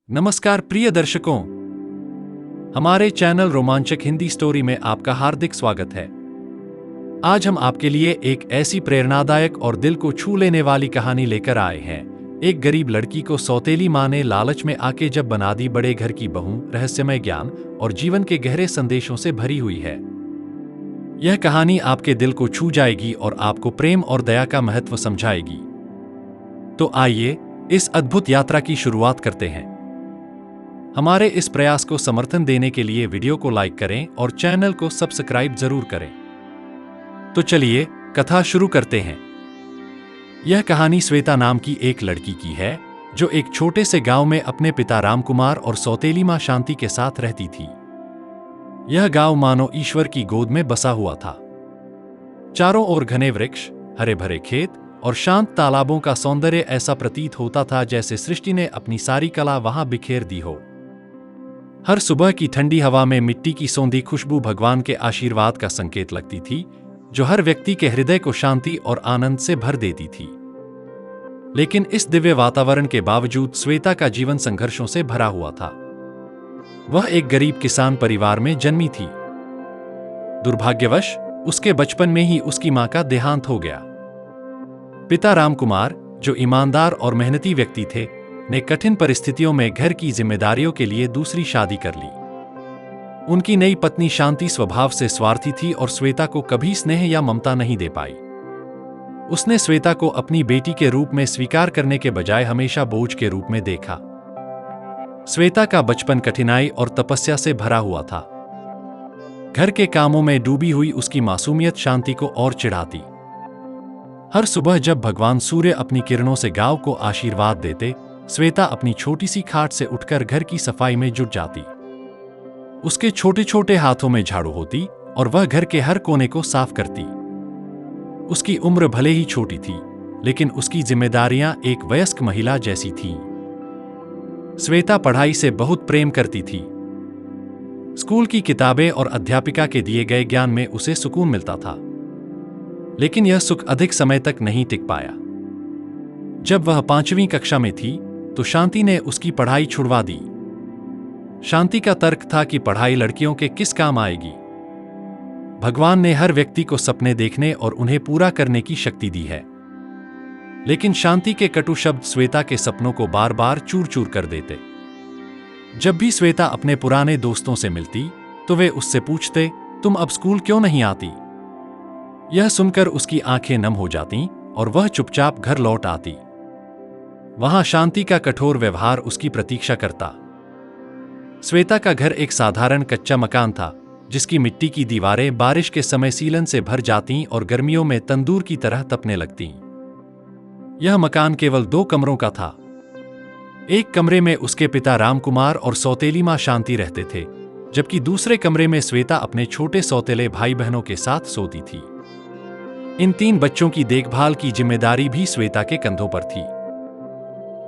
नमस्कार प्रिय दर्शकों, हमारे चैनल रोमांचक हिंदी स्टोरी में आपका हार्दिक स्वागत है। आज हम आपके लिए एक ऐसी प्रेरणादायक और दिल को छू लेने वाली कहानी लेकर आए हैं। एक गरीब लड़की को सौतेली माँ ने लालच में आके जब बना दी बड़े घर की बहू, रहस्यमय ज्ञान और जीवन के गहरे संदेशों से भरी हुई है। यह कहानी आपके दिल को छू जाएगी और आपको प्रेम और दया का महत्व समझाएगी। तो आइए इस अद्भुत यात्रा की शुरुआत करते हैं। हमारे इस प्रयास को समर्थन देने के लिए वीडियो को लाइक करें और चैनल को सब्सक्राइब जरूर करें। तो चलिए कथा शुरू करते हैं। यह कहानी श्वेता नाम की एक लड़की की है जो एक छोटे से गांव में अपने पिता रामकुमार और सौतेली मां शांति के साथ रहती थी। यह गांव मानो ईश्वर की गोद में बसा हुआ था। चारों ओर घने वृक्ष, हरे भरे खेत और शांत तालाबों का सौंदर्य ऐसा प्रतीत होता था जैसे सृष्टि ने अपनी सारी कला वहां बिखेर दी हो। हर सुबह की ठंडी हवा में मिट्टी की सौंधी खुशबू भगवान के आशीर्वाद का संकेत लगती थी, जो हर व्यक्ति के हृदय को शांति और आनंद से भर देती थी। लेकिन इस दिव्य वातावरण के बावजूद श्वेता का जीवन संघर्षों से भरा हुआ था। वह एक गरीब किसान परिवार में जन्मी थी। दुर्भाग्यवश उसके बचपन में ही उसकी मां का देहांत हो गया। पिता रामकुमार, जो ईमानदार और मेहनती व्यक्ति थे, ने कठिन परिस्थितियों में घर की जिम्मेदारियों के लिए दूसरी शादी कर ली। उनकी नई पत्नी शांति स्वभाव से स्वार्थी थी और श्वेता को कभी स्नेह या ममता नहीं दे पाई। उसने श्वेता को अपनी बेटी के रूप में स्वीकार करने के बजाय हमेशा बोझ के रूप में देखा। श्वेता का बचपन कठिनाई और तपस्या से भरा हुआ था। घर के कामों में डूबी हुई उसकी मासूमियत शांति को और चिढ़ाती। हर सुबह जब भगवान सूर्य अपनी किरणों से गांव को आशीर्वाद देते, श्वेता अपनी छोटी सी खाट से उठकर घर की सफाई में जुट जाती। उसके छोटे छोटे हाथों में झाड़ू होती और वह घर के हर कोने को साफ करती। उसकी उम्र भले ही छोटी थी, लेकिन उसकी जिम्मेदारियां एक वयस्क महिला जैसी थीं। श्वेता पढ़ाई से बहुत प्रेम करती थी। स्कूल की किताबें और अध्यापिका के दिए गए ज्ञान में उसे सुकून मिलता था। लेकिन यह सुख अधिक समय तक नहीं टिक पाया। जब वह 5वीं कक्षा में थी तो शांति ने उसकी पढ़ाई छुड़वा दी। शांति का तर्क था कि पढ़ाई लड़कियों के किस काम आएगी। भगवान ने हर व्यक्ति को सपने देखने और उन्हें पूरा करने की शक्ति दी है। लेकिन शांति के कटु शब्द श्वेता के सपनों को बार बार चूर चूर कर देते। जब भी श्वेता अपने पुराने दोस्तों से मिलती तो वे उससे पूछते, तुम अब स्कूल क्यों नहीं आती? यह सुनकर उसकी आंखें नम हो जातीं और वह चुपचाप घर लौट आती। वहां शांति का कठोर व्यवहार उसकी प्रतीक्षा करता। श्वेता का घर एक साधारण कच्चा मकान था, जिसकी मिट्टी की दीवारें बारिश के समय सीलन से भर जातीं और गर्मियों में तंदूर की तरह तपने लगतीं। यह मकान केवल 2 कमरों का था। एक कमरे में उसके पिता रामकुमार और सौतेली मां शांति रहते थे, जबकि दूसरे कमरे में श्वेता अपने छोटे सौतेले भाई बहनों के साथ सोती थी। इन 3 बच्चों की देखभाल की जिम्मेदारी भी श्वेता के कंधों पर थी।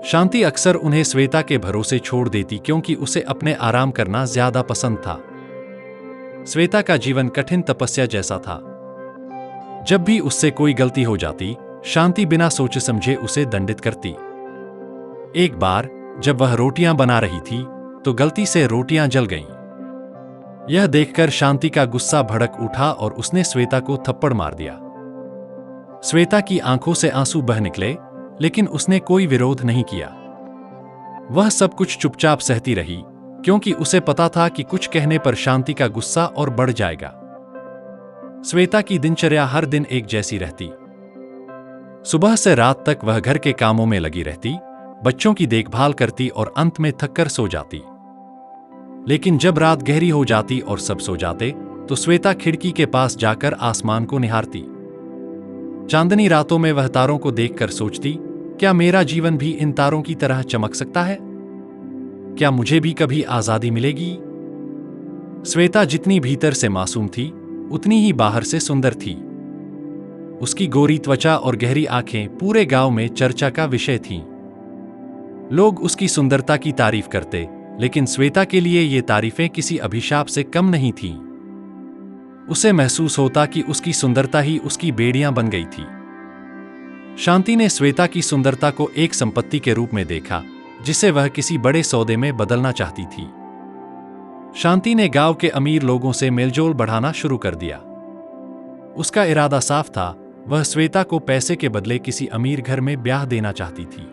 शांति अक्सर उन्हें श्वेता के भरोसे छोड़ देती क्योंकि उसे अपने आराम करना ज्यादा पसंद था। श्वेता का जीवन कठिन तपस्या जैसा था। जब भी उससे कोई गलती हो जाती, शांति बिना सोचे समझे उसे दंडित करती। एक बार जब वह रोटियां बना रही थी तो गलती से रोटियां जल गईं। यह देखकर शांति का गुस्सा भड़क उठा और उसने श्वेता को थप्पड़ मार दिया। श्वेता की आंखों से आंसू बह निकले, लेकिन उसने कोई विरोध नहीं किया। वह सब कुछ चुपचाप सहती रही, क्योंकि उसे पता था कि कुछ कहने पर शांति का गुस्सा और बढ़ जाएगा। श्वेता की दिनचर्या हर दिन एक जैसी रहती। सुबह से रात तक वह घर के कामों में लगी रहती, बच्चों की देखभाल करती और अंत में थककर सो जाती। लेकिन जब रात गहरी हो जाती और सब सो जाते तो श्वेता खिड़की के पास जाकर आसमान को निहारती। चांदनी रातों में वह तारों को देखकर सोचती, क्या मेरा जीवन भी इन तारों की तरह चमक सकता है? क्या मुझे भी कभी आजादी मिलेगी? श्वेता जितनी भीतर से मासूम थी, उतनी ही बाहर से सुंदर थी। उसकी गोरी त्वचा और गहरी आंखें पूरे गांव में चर्चा का विषय थीं। लोग उसकी सुंदरता की तारीफ करते, लेकिन श्वेता के लिए ये तारीफें किसी अभिशाप से कम नहीं थीं। उसे महसूस होता कि उसकी सुंदरता ही उसकी बेड़ियां बन गई थी। शांति ने श्वेता की सुंदरता को एक संपत्ति के रूप में देखा, जिसे वह किसी बड़े सौदे में बदलना चाहती थी। शांति ने गांव के अमीर लोगों से मेलजोल बढ़ाना शुरू कर दिया। उसका इरादा साफ था, वह श्वेता को पैसे के बदले किसी अमीर घर में ब्याह देना चाहती थी।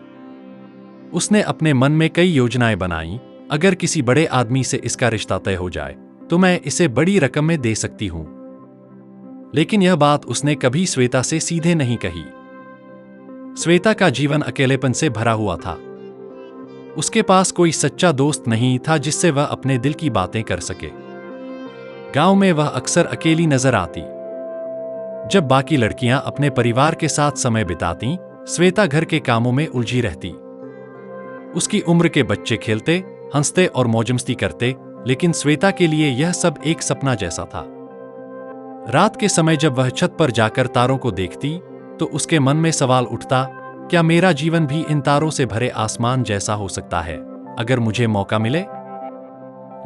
उसने अपने मन में कई योजनाएं बनाईं। अगर किसी बड़े आदमी से इसका रिश्ता तय हो जाए तो मैं इसे बड़ी रकम में दे सकती हूं। लेकिन यह बात उसने कभी श्वेता से सीधे नहीं कही। श्वेता का जीवन अकेलेपन से भरा हुआ था। उसके पास कोई सच्चा दोस्त नहीं था जिससे वह अपने दिल की बातें कर सके। गांव में वह अक्सर अकेली नजर आती। जब बाकी लड़कियां अपने परिवार के साथ समय बितातीं, श्वेता घर के कामों में उलझी रहती। उसकी उम्र के बच्चे खेलते, हंसते और मौजमस्ती करते, लेकिन श्वेता के लिए यह सब एक सपना जैसा था। रात के समय जब वह छत पर जाकर तारों को देखती तो उसके मन में सवाल उठता, क्या मेरा जीवन भी इन तारों से भरे आसमान जैसा हो सकता है अगर मुझे मौका मिले?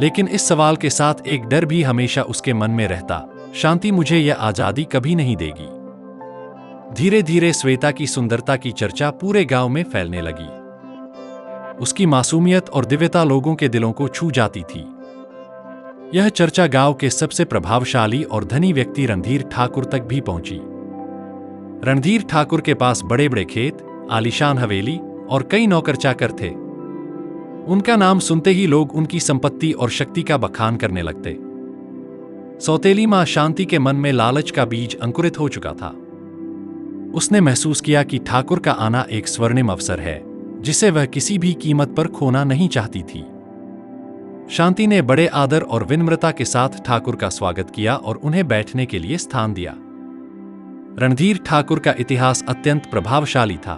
लेकिन इस सवाल के साथ एक डर भी हमेशा उसके मन में रहता, शांति मुझे यह आजादी कभी नहीं देगी। धीरे धीरे श्वेता की सुंदरता की चर्चा पूरे गांव में फैलने लगी। उसकी मासूमियत और दिव्यता लोगों के दिलों को छू जाती थी। यह चर्चा गांव के सबसे प्रभावशाली और धनी व्यक्ति रणधीर ठाकुर तक भी पहुंची। रणधीर ठाकुर के पास बड़े बड़े खेत, आलीशान हवेली और कई नौकर चाकर थे। उनका नाम सुनते ही लोग उनकी संपत्ति और शक्ति का बखान करने लगते। सौतेली मां शांति के मन में लालच का बीज अंकुरित हो चुका था। उसने महसूस किया कि ठाकुर का आना एक स्वर्णिम अवसर है जिसे वह किसी भी कीमत पर खोना नहीं चाहती थी। शांति ने बड़े आदर और विनम्रता के साथ ठाकुर का स्वागत किया और उन्हें बैठने के लिए स्थान दिया। रणधीर ठाकुर का इतिहास अत्यंत प्रभावशाली था।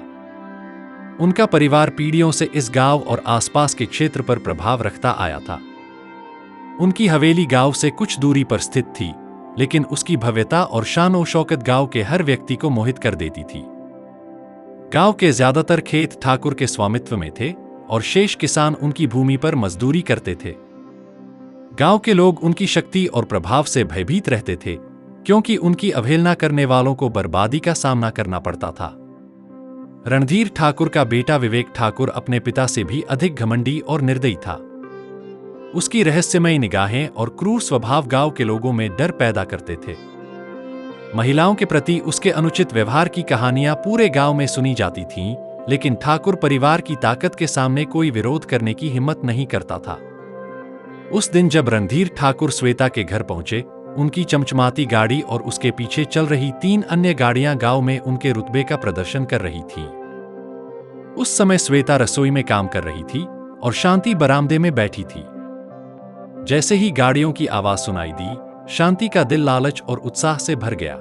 उनका परिवार पीढ़ियों से इस गांव और आसपास के क्षेत्र पर प्रभाव रखता आया था। उनकी हवेली गांव से कुछ दूरी पर स्थित थी, लेकिन उसकी भव्यता और शान और शौकत गांव के हर व्यक्ति को मोहित कर देती थी। गांव के ज्यादातर खेत ठाकुर के स्वामित्व में थे और शेष किसान उनकी भूमि पर मजदूरी करते थे। गांव के लोग उनकी शक्ति और प्रभाव से भयभीत रहते थे, क्योंकि उनकी अवहेलना करने वालों को बर्बादी का सामना करना पड़ता था। रणधीर ठाकुर का बेटा विवेक ठाकुर अपने पिता से भी अधिक घमंडी और निर्दयी था। उसकी रहस्यमयी निगाहें और क्रूर स्वभाव गांव के लोगों में डर पैदा करते थे। महिलाओं के प्रति उसके अनुचित व्यवहार की कहानियां पूरे गांव में सुनी जाती थीं, लेकिन ठाकुर परिवार की ताकत के सामने कोई विरोध करने की हिम्मत नहीं करता था। उस दिन जब रणधीर ठाकुर श्वेता के घर पहुंचे, उनकी चमचमाती गाड़ी और उसके पीछे चल रही 3 अन्य गाड़ियां गांव में उनके रुतबे का प्रदर्शन कर रही थीं। उस समय श्वेता रसोई में काम कर रही थी और शांति बरामदे में बैठी थी। जैसे ही गाड़ियों की आवाज सुनाई दी, शांति का दिल लालच और उत्साह से भर गया।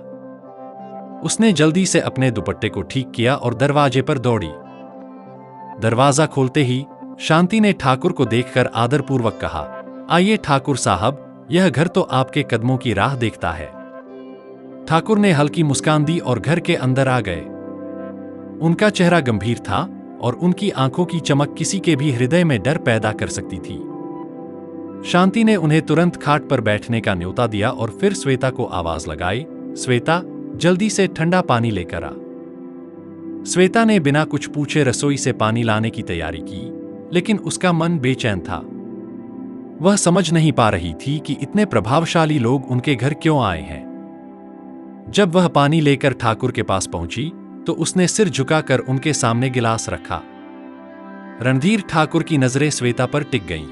उसने जल्दी से अपने दुपट्टे को ठीक किया और दरवाजे पर दौड़ी। दरवाजा खोलते ही शांति ने ठाकुर को देखकर आदरपूर्वक कहा, आइए ठाकुर साहब, यह घर तो आपके कदमों की राह देखता है। ठाकुर ने हल्की मुस्कान दी और घर के अंदर आ गए। उनका चेहरा गंभीर था और उनकी आंखों की चमक किसी के भी हृदय में डर पैदा कर सकती थी। शांति ने उन्हें तुरंत खाट पर बैठने का न्योता दिया और फिर श्वेता को आवाज लगाई, श्वेता, जल्दी से ठंडा पानी लेकर आ। श्वेता ने बिना कुछ पूछे रसोई से पानी लाने की तैयारी की, लेकिन उसका मन बेचैन था। वह समझ नहीं पा रही थी कि इतने प्रभावशाली लोग उनके घर क्यों आए हैं। जब वह पानी लेकर ठाकुर के पास पहुंची तो उसने सिर झुकाकर उनके सामने गिलास रखा। रणधीर ठाकुर की नजरें श्वेता पर टिक गईं।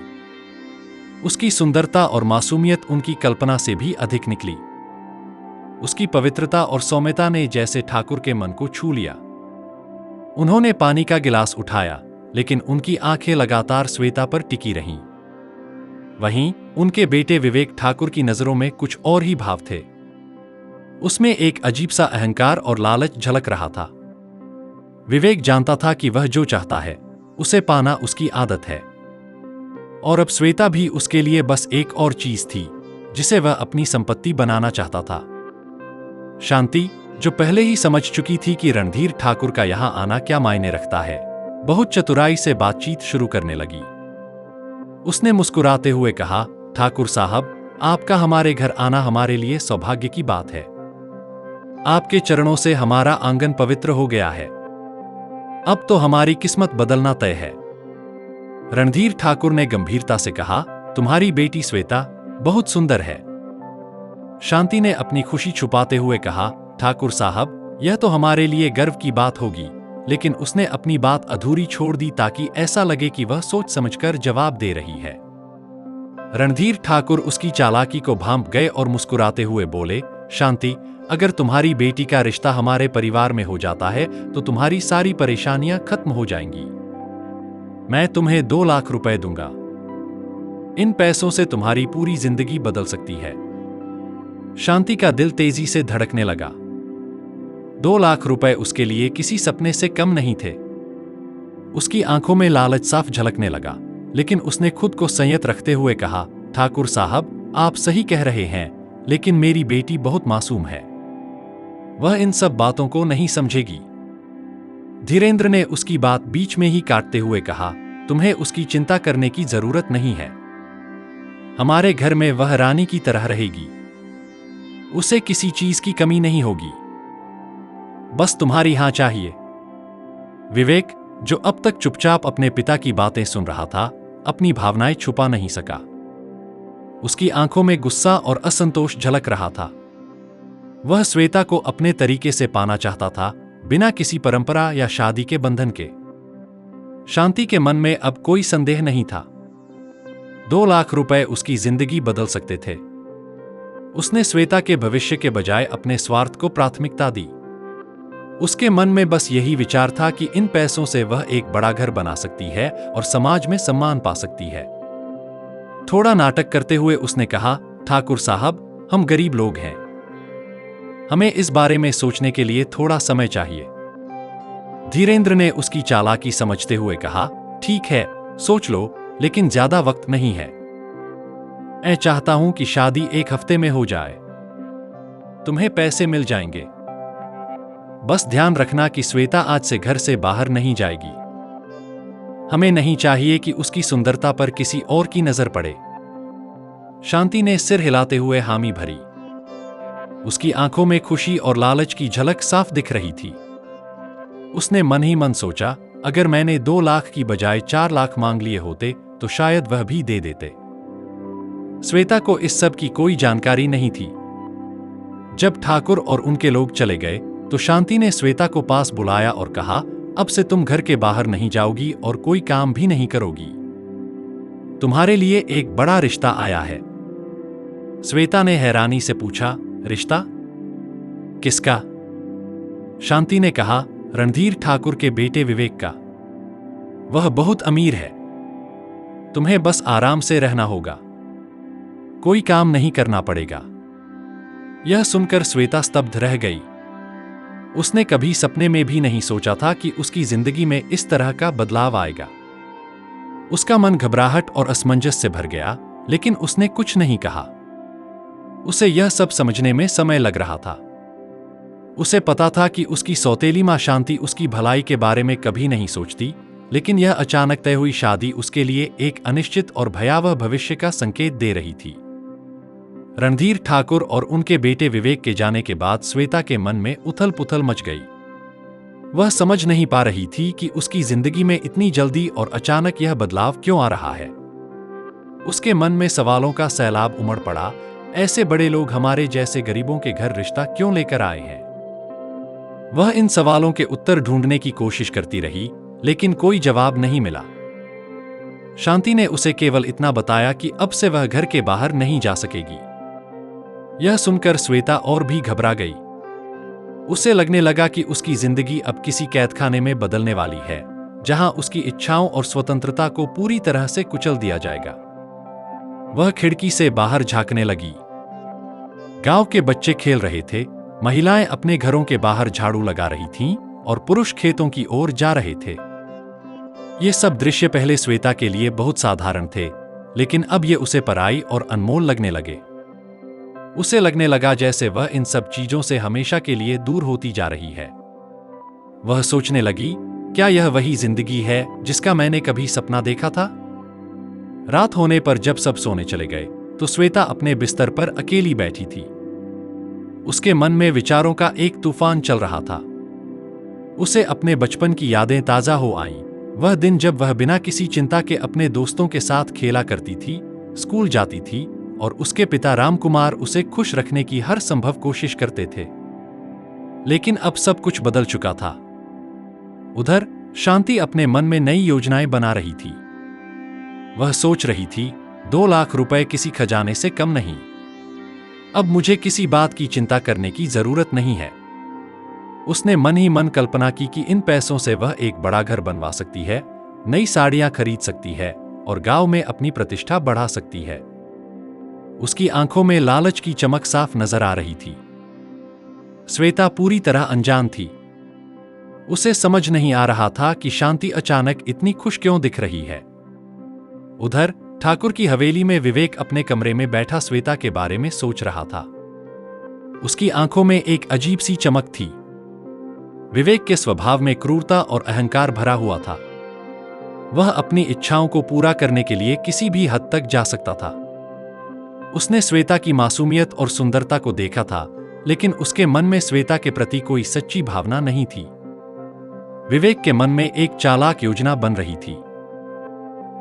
उसकी सुंदरता और मासूमियत उनकी कल्पना से भी अधिक निकली। उसकी पवित्रता और सौम्यता ने जैसे ठाकुर के मन को छू लिया। उन्होंने पानी का गिलास उठाया, लेकिन उनकी आंखें लगातार श्वेता पर टिकी रहीं। वहीं उनके बेटे विवेक ठाकुर की नजरों में कुछ और ही भाव थे। उसमें एक अजीब सा अहंकार और लालच झलक रहा था। विवेक जानता था कि वह जो चाहता है उसे पाना उसकी आदत है, और अब श्वेता भी उसके लिए बस एक और चीज थी जिसे वह अपनी संपत्ति बनाना चाहता था। शांति, जो पहले ही समझ चुकी थी कि रणधीर ठाकुर का यहां आना क्या मायने रखता है, बहुत चतुराई से बातचीत शुरू करने लगी। उसने मुस्कुराते हुए कहा, ठाकुर साहब, आपका हमारे घर आना हमारे लिए सौभाग्य की बात है। आपके चरणों से हमारा आंगन पवित्र हो गया है। अब तो हमारी किस्मत बदलना तय है। रणधीर ठाकुर ने गंभीरता से कहा, तुम्हारी बेटी श्वेता बहुत सुंदर है। शांति ने अपनी खुशी छुपाते हुए कहा, ठाकुर साहब, यह तो हमारे लिए गर्व की बात होगी। लेकिन उसने अपनी बात अधूरी छोड़ दी ताकि ऐसा लगे कि वह सोच समझकर जवाब दे रही है। रणधीर ठाकुर उसकी चालाकी को भांप गए और मुस्कुराते हुए बोले, शांति, अगर तुम्हारी बेटी का रिश्ता हमारे परिवार में हो जाता है तो तुम्हारी सारी परेशानियां खत्म हो जाएंगी। मैं तुम्हें 2 लाख रुपए दूंगा। इन पैसों से तुम्हारी पूरी जिंदगी बदल सकती है। शांति का दिल तेजी से धड़कने लगा। 2 लाख रुपए उसके लिए किसी सपने से कम नहीं थे। उसकी आंखों में लालच साफ झलकने लगा, लेकिन उसने खुद को संयत रखते हुए कहा, ठाकुर साहब, आप सही कह रहे हैं, लेकिन मेरी बेटी बहुत मासूम है। वह इन सब बातों को नहीं समझेगी। धीरेंद्र ने उसकी बात बीच में ही काटते हुए कहा, तुम्हें उसकी चिंता करने की जरूरत नहीं है। हमारे घर में वह रानी की तरह रहेगी। उसे किसी चीज की कमी नहीं होगी। बस तुम्हारी हां चाहिए। विवेक, जो अब तक चुपचाप अपने पिता की बातें सुन रहा था, अपनी भावनाएं छुपा नहीं सका। उसकी आंखों में गुस्सा और असंतोष झलक रहा था। वह श्वेता को अपने तरीके से पाना चाहता था, बिना किसी परंपरा या शादी के बंधन के। शांति के मन में अब कोई संदेह नहीं था। 2 लाख रुपए उसकी जिंदगी बदल सकते थे। उसने श्वेता के भविष्य के बजाय अपने स्वार्थ को प्राथमिकता दी। उसके मन में बस यही विचार था कि इन पैसों से वह एक बड़ा घर बना सकती है और समाज में सम्मान पा सकती है। थोड़ा नाटक करते हुए उसने कहा, ठाकुर साहब, हम गरीब लोग हैं। हमें इस बारे में सोचने के लिए थोड़ा समय चाहिए। धीरेंद्र ने उसकी चालाकी समझते हुए कहा, ठीक है, सोच लो, लेकिन ज्यादा वक्त नहीं है। मैं चाहता हूं कि शादी 1 हफ्ते में हो जाए। तुम्हें पैसे मिल जाएंगे। बस ध्यान रखना कि श्वेता आज से घर से बाहर नहीं जाएगी। हमें नहीं चाहिए कि उसकी सुंदरता पर किसी और की नजर पड़े। शांति ने सिर हिलाते हुए हामी भरी। उसकी आंखों में खुशी और लालच की झलक साफ दिख रही थी। उसने मन ही मन सोचा, अगर मैंने 2 लाख की बजाय 4 लाख मांग लिए होते तो शायद वह भी दे देते। श्वेता को इस सब की कोई जानकारी नहीं थी। जब ठाकुर और उनके लोग चले गए तो शांति ने श्वेता को पास बुलाया और कहा, अब से तुम घर के बाहर नहीं जाओगी और कोई काम भी नहीं करोगी। तुम्हारे लिए एक बड़ा रिश्ता आया है। श्वेता ने हैरानी से पूछा, रिश्ता? किसका? शांति ने कहा, रणधीर ठाकुर के बेटे विवेक का। वह बहुत अमीर है। तुम्हें बस आराम से रहना होगा। कोई काम नहीं करना पड़ेगा। यह सुनकर श्वेता स्तब्ध रह गई। उसने कभी सपने में भी नहीं सोचा था कि उसकी जिंदगी में इस तरह का बदलाव आएगा। उसका मन घबराहट और असमंजस से भर गया, लेकिन उसने कुछ नहीं कहा। उसे यह सब समझने में समय लग रहा था। उसे पता था कि उसकी सौतेली मां शांति उसकी भलाई के बारे में कभी नहीं सोचती, लेकिन यह अचानक तय हुई शादी उसके लिए एक अनिश्चित और भयावह भविष्य का संकेत दे रही थी। रणधीर ठाकुर और उनके बेटे विवेक के जाने के बाद श्वेता के मन में उथल पुथल मच गई। वह समझ नहीं पा रही थी कि उसकी जिंदगी में इतनी जल्दी और अचानक यह बदलाव क्यों आ रहा है। उसके मन में सवालों का सैलाब उमड़ पड़ा। ऐसे बड़े लोग हमारे जैसे गरीबों के घर रिश्ता क्यों लेकर आए हैं? वह इन सवालों के उत्तर ढूंढने की कोशिश करती रही, लेकिन कोई जवाब नहीं मिला। शांति ने उसे केवल इतना बताया कि अब से वह घर के बाहर नहीं जा सकेगी। यह सुनकर श्वेता और भी घबरा गई। उसे लगने लगा कि उसकी जिंदगी अब किसी कैदखाने में बदलने वाली है, जहां उसकी इच्छाओं और स्वतंत्रता को पूरी तरह से कुचल दिया जाएगा। वह खिड़की से बाहर झांकने लगी। गांव के बच्चे खेल रहे थे, महिलाएं अपने घरों के बाहर झाड़ू लगा रही थीं और पुरुष खेतों की ओर जा रहे थे। ये सब दृश्य पहले श्वेता के लिए बहुत साधारण थे, लेकिन अब ये उसे पराई और अनमोल लगने लगे। उसे लगने लगा जैसे वह इन सब चीजों से हमेशा के लिए दूर होती जा रही है। वह सोचने लगी, क्या यह वही जिंदगी है जिसका मैंने कभी सपना देखा था? रात होने पर जब सब सोने चले गए तो श्वेता अपने बिस्तर पर अकेली बैठी थी। उसके मन में विचारों का एक तूफान चल रहा था। उसे अपने बचपन की यादें ताजा हो आईं। वह दिन जब वह बिना किसी चिंता के अपने दोस्तों के साथ खेला करती थी, स्कूल जाती थी और उसके पिता रामकुमार उसे खुश रखने की हर संभव कोशिश करते थे। लेकिन अब सब कुछ बदल चुका था। उधर शांति अपने मन में नई योजनाएं बना रही थी। वह सोच रही थी, 2 लाख रुपए किसी खजाने से कम नहीं। अब मुझे किसी बात की चिंता करने की जरूरत नहीं है। उसने मन ही मन कल्पना की कि इन पैसों से वह एक बड़ा घर बनवा सकती है, नई साड़ियां खरीद सकती है और गांव में अपनी प्रतिष्ठा बढ़ा सकती है। उसकी आंखों में लालच की चमक साफ नजर आ रही थी। श्वेता पूरी तरह अनजान थी। उसे समझ नहीं आ रहा था कि शांति अचानक इतनी खुश क्यों दिख रही है। उधर ठाकुर की हवेली में विवेक अपने कमरे में बैठा श्वेता के बारे में सोच रहा था। उसकी आंखों में एक अजीब सी चमक थी। विवेक के स्वभाव में क्रूरता और अहंकार भरा हुआ था। वह अपनी इच्छाओं को पूरा करने के लिए किसी भी हद तक जा सकता था। उसने श्वेता की मासूमियत और सुंदरता को देखा था, लेकिन उसके मन में श्वेता के प्रति कोई सच्ची भावना नहीं थी। विवेक के मन में एक चालाक योजना बन रही थी।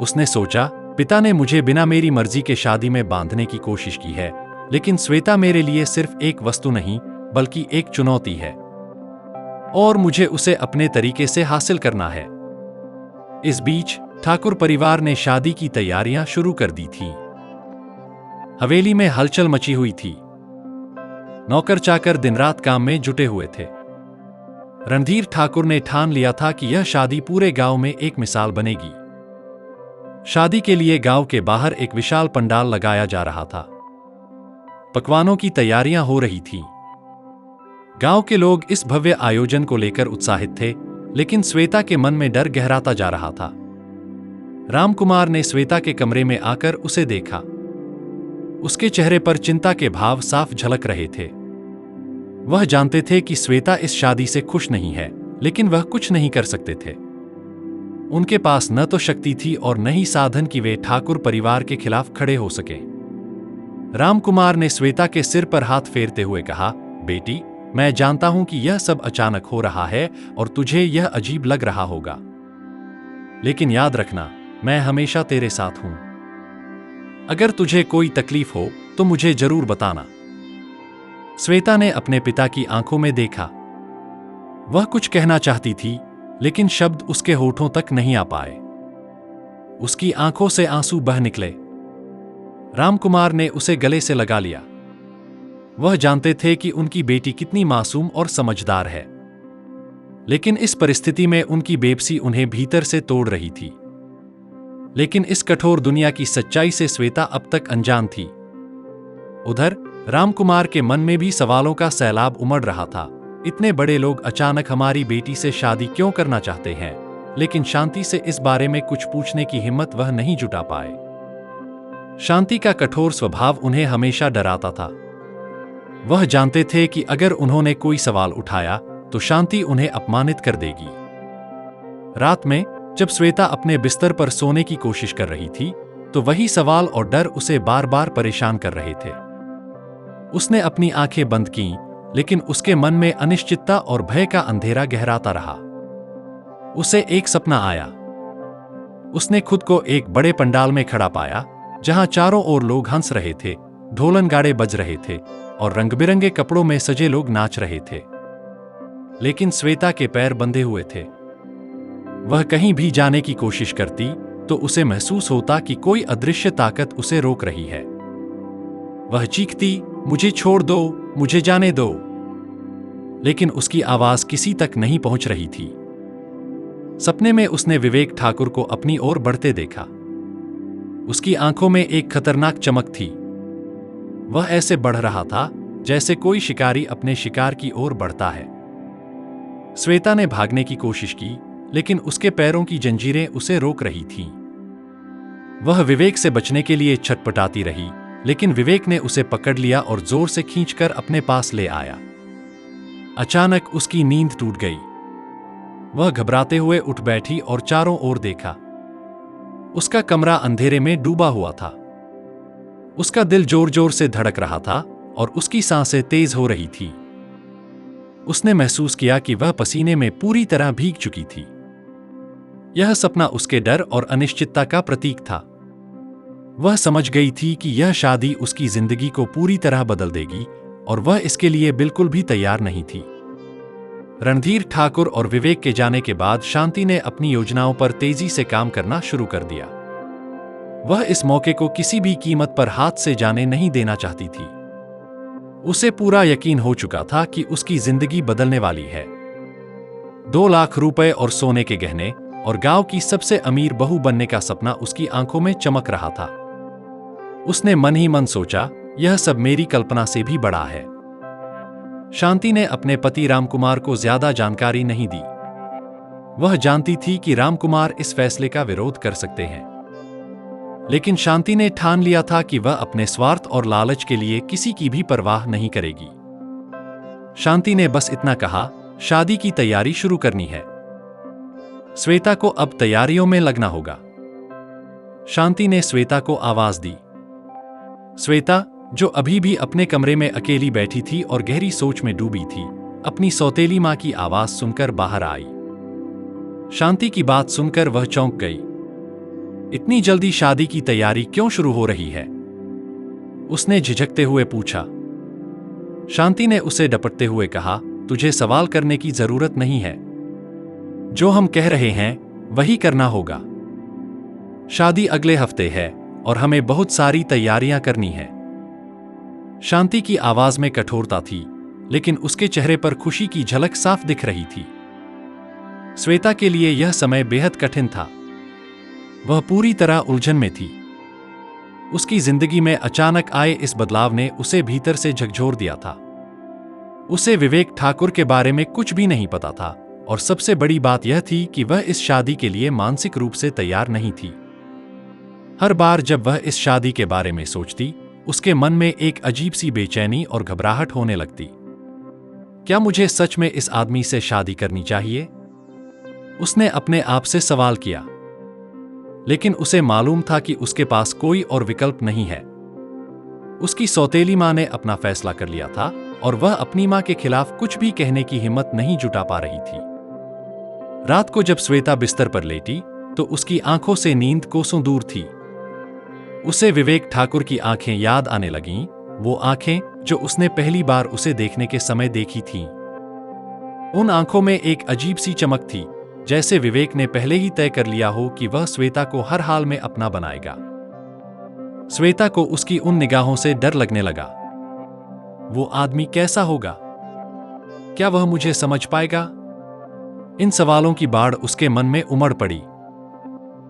उसने सोचा, पिता ने मुझे बिना मेरी मर्जी के शादी में बांधने की कोशिश की है, लेकिन श्वेता मेरे लिए सिर्फ एक वस्तु नहीं बल्कि एक चुनौती है और मुझे उसे अपने तरीके से हासिल करना है। इस बीच ठाकुर परिवार ने शादी की तैयारियां शुरू कर दी थी। हवेली में हलचल मची हुई थी। नौकर चाकर दिन रात काम में जुटे हुए थे। रणधीर ठाकुर ने ठान लिया था कि यह शादी पूरे गांव में एक मिसाल बनेगी। शादी के लिए गांव के बाहर एक विशाल पंडाल लगाया जा रहा था। पकवानों की तैयारियां हो रही थीं। गांव के लोग इस भव्य आयोजन को लेकर उत्साहित थे, लेकिन श्वेता के मन में डर गहराता जा रहा था। रामकुमार ने श्वेता के कमरे में आकर उसे देखा। उसके चेहरे पर चिंता के भाव साफ झलक रहे थे। वह जानते थे कि श्वेता इस शादी से खुश नहीं है, लेकिन वह कुछ नहीं कर सकते थे। उनके पास न तो शक्ति थी और न ही साधन कि वे ठाकुर परिवार के खिलाफ खड़े हो सके। रामकुमार ने श्वेता के सिर पर हाथ फेरते हुए कहा, बेटी, मैं जानता हूं कि यह सब अचानक हो रहा है और तुझे यह अजीब लग रहा होगा, लेकिन याद रखना, मैं हमेशा तेरे साथ हूं। अगर तुझे कोई तकलीफ हो तो मुझे जरूर बताना। श्वेता ने अपने पिता की आंखों में देखा। वह कुछ कहना चाहती थी, लेकिन शब्द उसके होठों तक नहीं आ पाए। उसकी आंखों से आंसू बह निकले। रामकुमार ने उसे गले से लगा लिया। वह जानते थे कि उनकी बेटी कितनी मासूम और समझदार है, लेकिन इस परिस्थिति में उनकी बेबसी उन्हें भीतर से तोड़ रही थी। लेकिन इस कठोर दुनिया की सच्चाई से श्वेता अब तक अनजान थी। उधर रामकुमार के मन में भी सवालों का सैलाब उमड़ रहा था। इतने बड़े लोग अचानक हमारी बेटी से शादी क्यों करना चाहते हैं, लेकिन शांति से इस बारे में कुछ पूछने की हिम्मत वह नहीं जुटा पाए। शांति का कठोर स्वभाव उन्हें हमेशा डराता था। वह जानते थे कि अगर उन्होंने कोई सवाल उठाया तो शांति उन्हें अपमानित कर देगी। रात में जब श्वेता अपने बिस्तर पर सोने की कोशिश कर रही थी, तो वही सवाल और डर उसे बार बार परेशान कर रहे थे। उसने अपनी आंखें बंद कीं, लेकिन उसके मन में अनिश्चितता और भय का अंधेरा गहराता रहा। उसे एक सपना आया। उसने खुद को एक बड़े पंडाल में खड़ा पाया, जहां चारों ओर लोग हंस रहे थे, ढोलन गाड़े बज रहे थे और रंग-बिरंगे कपड़ों में सजे लोग नाच रहे थे। लेकिन श्वेता के पैर बंधे हुए थे। वह कहीं भी जाने की कोशिश करती तो उसे महसूस होता कि कोई अदृश्य ताकत उसे रोक रही है। वह चीखती, मुझे छोड़ दो, मुझे जाने दो, लेकिन उसकी आवाज किसी तक नहीं पहुंच रही थी। सपने में उसने विवेक ठाकुर को अपनी ओर बढ़ते देखा। उसकी आंखों में एक खतरनाक चमक थी। वह ऐसे बढ़ रहा था जैसे कोई शिकारी अपने शिकार की ओर बढ़ता है। श्वेता ने भागने की कोशिश की, लेकिन उसके पैरों की जंजीरें उसे रोक रही थीं। वह विवेक से बचने के लिए छटपटाती रही, लेकिन विवेक ने उसे पकड़ लिया और जोर से खींचकर अपने पास ले आया। अचानक उसकी नींद टूट गई। वह घबराते हुए उठ बैठी और चारों ओर देखा। उसका कमरा अंधेरे में डूबा हुआ था। उसका दिल जोर जोर से धड़क रहा था और उसकी सांसें तेज हो रही थी। उसने महसूस किया कि वह पसीने में पूरी तरह भीग चुकी थी। यह सपना उसके डर और अनिश्चितता का प्रतीक था। वह समझ गई थी कि यह शादी उसकी जिंदगी को पूरी तरह बदल देगी और वह इसके लिए बिल्कुल भी तैयार नहीं थी। रणधीर ठाकुर और विवेक के जाने के बाद शांति ने अपनी योजनाओं पर तेजी से काम करना शुरू कर दिया। वह इस मौके को किसी भी कीमत पर हाथ से जाने नहीं देना चाहती थी। उसे पूरा यकीन हो चुका था कि उसकी जिंदगी बदलने वाली है। 2 लाख रुपए और सोने के गहने और गांव की सबसे अमीर बहू बनने का सपना उसकी आंखों में चमक रहा था। उसने मन ही मन सोचा, यह सब मेरी कल्पना से भी बड़ा है। शांति ने अपने पति रामकुमार को ज्यादा जानकारी नहीं दी। वह जानती थी कि रामकुमार इस फैसले का विरोध कर सकते हैं, लेकिन शांति ने ठान लिया था कि वह अपने स्वार्थ और लालच के लिए किसी की भी परवाह नहीं करेगी। शांति ने बस इतना कहा, शादी की तैयारी शुरू करनी है। श्वेता को अब तैयारियों में लगना होगा। शांति ने श्वेता को आवाज दी। श्वेता, जो अभी भी अपने कमरे में अकेली बैठी थी और गहरी सोच में डूबी थी, अपनी सौतेली मां की आवाज सुनकर बाहर आई। शांति की बात सुनकर वह चौंक गई। इतनी जल्दी शादी की तैयारी क्यों शुरू हो रही है? उसने झिझकते हुए पूछा। शांति ने उसे डपटते हुए कहा, तुझे सवाल करने की जरूरत नहीं है। जो हम कह रहे हैं वही करना होगा। शादी अगले हफ्ते है और हमें बहुत सारी तैयारियां करनी है। शांति की आवाज में कठोरता थी, लेकिन उसके चेहरे पर खुशी की झलक साफ दिख रही थी। श्वेता के लिए यह समय बेहद कठिन था। वह पूरी तरह उलझन में थी। उसकी जिंदगी में अचानक आए इस बदलाव ने उसे भीतर से झकझोर दिया था। उसे विवेक ठाकुर के बारे में कुछ भी नहीं पता था और सबसे बड़ी बात यह थी कि वह इस शादी के लिए मानसिक रूप से तैयार नहीं थी। हर बार जब वह इस शादी के बारे में सोचती, उसके मन में एक अजीब सी बेचैनी और घबराहट होने लगती। क्या मुझे सच में इस आदमी से शादी करनी चाहिए? उसने अपने आप से सवाल किया। लेकिन उसे मालूम था कि उसके पास कोई और विकल्प नहीं है। उसकी सौतेली मां ने अपना फैसला कर लिया था और वह अपनी मां के खिलाफ कुछ भी कहने की हिम्मत नहीं जुटा पा रही थी। रात को जब श्वेता बिस्तर पर लेटी तो उसकी आंखों से नींद कोसों दूर थी। उसे विवेक ठाकुर की आंखें याद आने लगीं, वो आंखें जो उसने पहली बार उसे देखने के समय देखी थीं। उन आंखों में एक अजीब सी चमक थी, जैसे विवेक ने पहले ही तय कर लिया हो कि वह श्वेता को हर हाल में अपना बनाएगा। श्वेता को उसकी उन निगाहों से डर लगने लगा। वो आदमी कैसा होगा? क्या वह मुझे समझ पाएगा? इन सवालों की बाढ़ उसके मन में उमड़ पड़ी।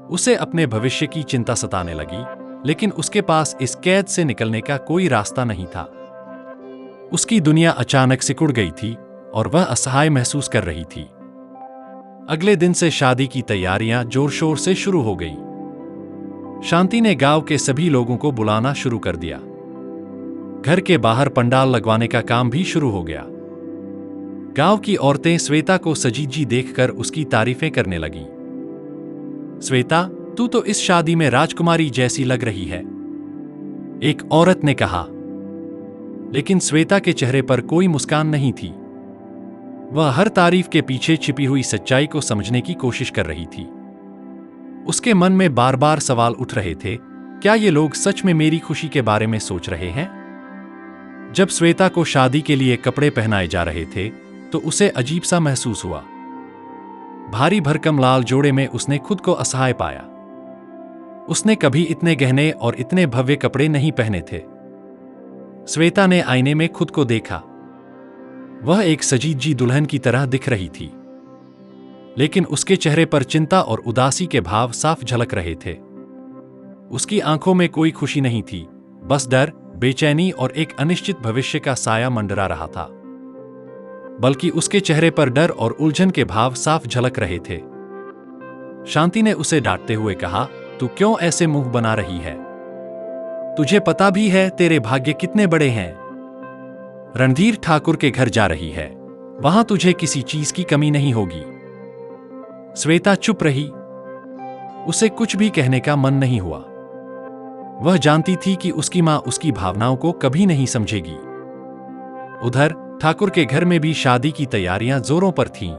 उसे अपने भविष्य की चिंता सताने लगी, लेकिन उसके पास इस कैद से निकलने का कोई रास्ता नहीं था। उसकी दुनिया अचानक सिकुड़ गई थी और वह असहाय महसूस कर रही थी। अगले दिन से शादी की तैयारियां जोर शोर से शुरू हो गई। शांति ने गांव के सभी लोगों को बुलाना शुरू कर दिया। घर के बाहर पंडाल लगवाने का काम भी शुरू हो गया। गांव की औरतें श्वेता को सजीजी देखकर उसकी तारीफें करने लगीं। श्वेता, तू तो इस शादी में राजकुमारी जैसी लग रही है, एक औरत ने कहा। लेकिन श्वेता के चेहरे पर कोई मुस्कान नहीं थी। वह हर तारीफ के पीछे छिपी हुई सच्चाई को समझने की कोशिश कर रही थी। उसके मन में बार बार सवाल उठ रहे थे, क्या ये लोग सच में मेरी खुशी के बारे में सोच रहे हैं? जब श्वेता को शादी के लिए कपड़े पहनाए जा रहे थे तो उसे अजीब सा महसूस हुआ। भारी भरकम लाल जोड़े में उसने खुद को असहाय पाया। उसने कभी इतने गहने और इतने भव्य कपड़े नहीं पहने थे। श्वेता ने आईने में खुद को देखा। वह एक सजीजी दुल्हन की तरह दिख रही थी, लेकिन उसके चेहरे पर चिंता और उदासी के भाव साफ झलक रहे थे। उसकी आंखों में कोई खुशी नहीं थी, बस डर, बेचैनी और एक अनिश्चित भविष्य का साया मंडरा रहा था। बल्कि उसके चेहरे पर डर और उलझन के भाव साफ झलक रहे थे। शांति ने उसे डांटते हुए कहा, तू क्यों ऐसे मुंह बना रही है? तुझे पता भी है तेरे भाग्य कितने बड़े हैं। रणधीर ठाकुर के घर जा रही है, वहां तुझे किसी चीज की कमी नहीं होगी। श्वेता चुप रही। उसे कुछ भी कहने का मन नहीं हुआ। वह जानती थी कि उसकी मां उसकी भावनाओं को कभी नहीं समझेगी। उधर ठाकुर के घर में भी शादी की तैयारियां जोरों पर थीं।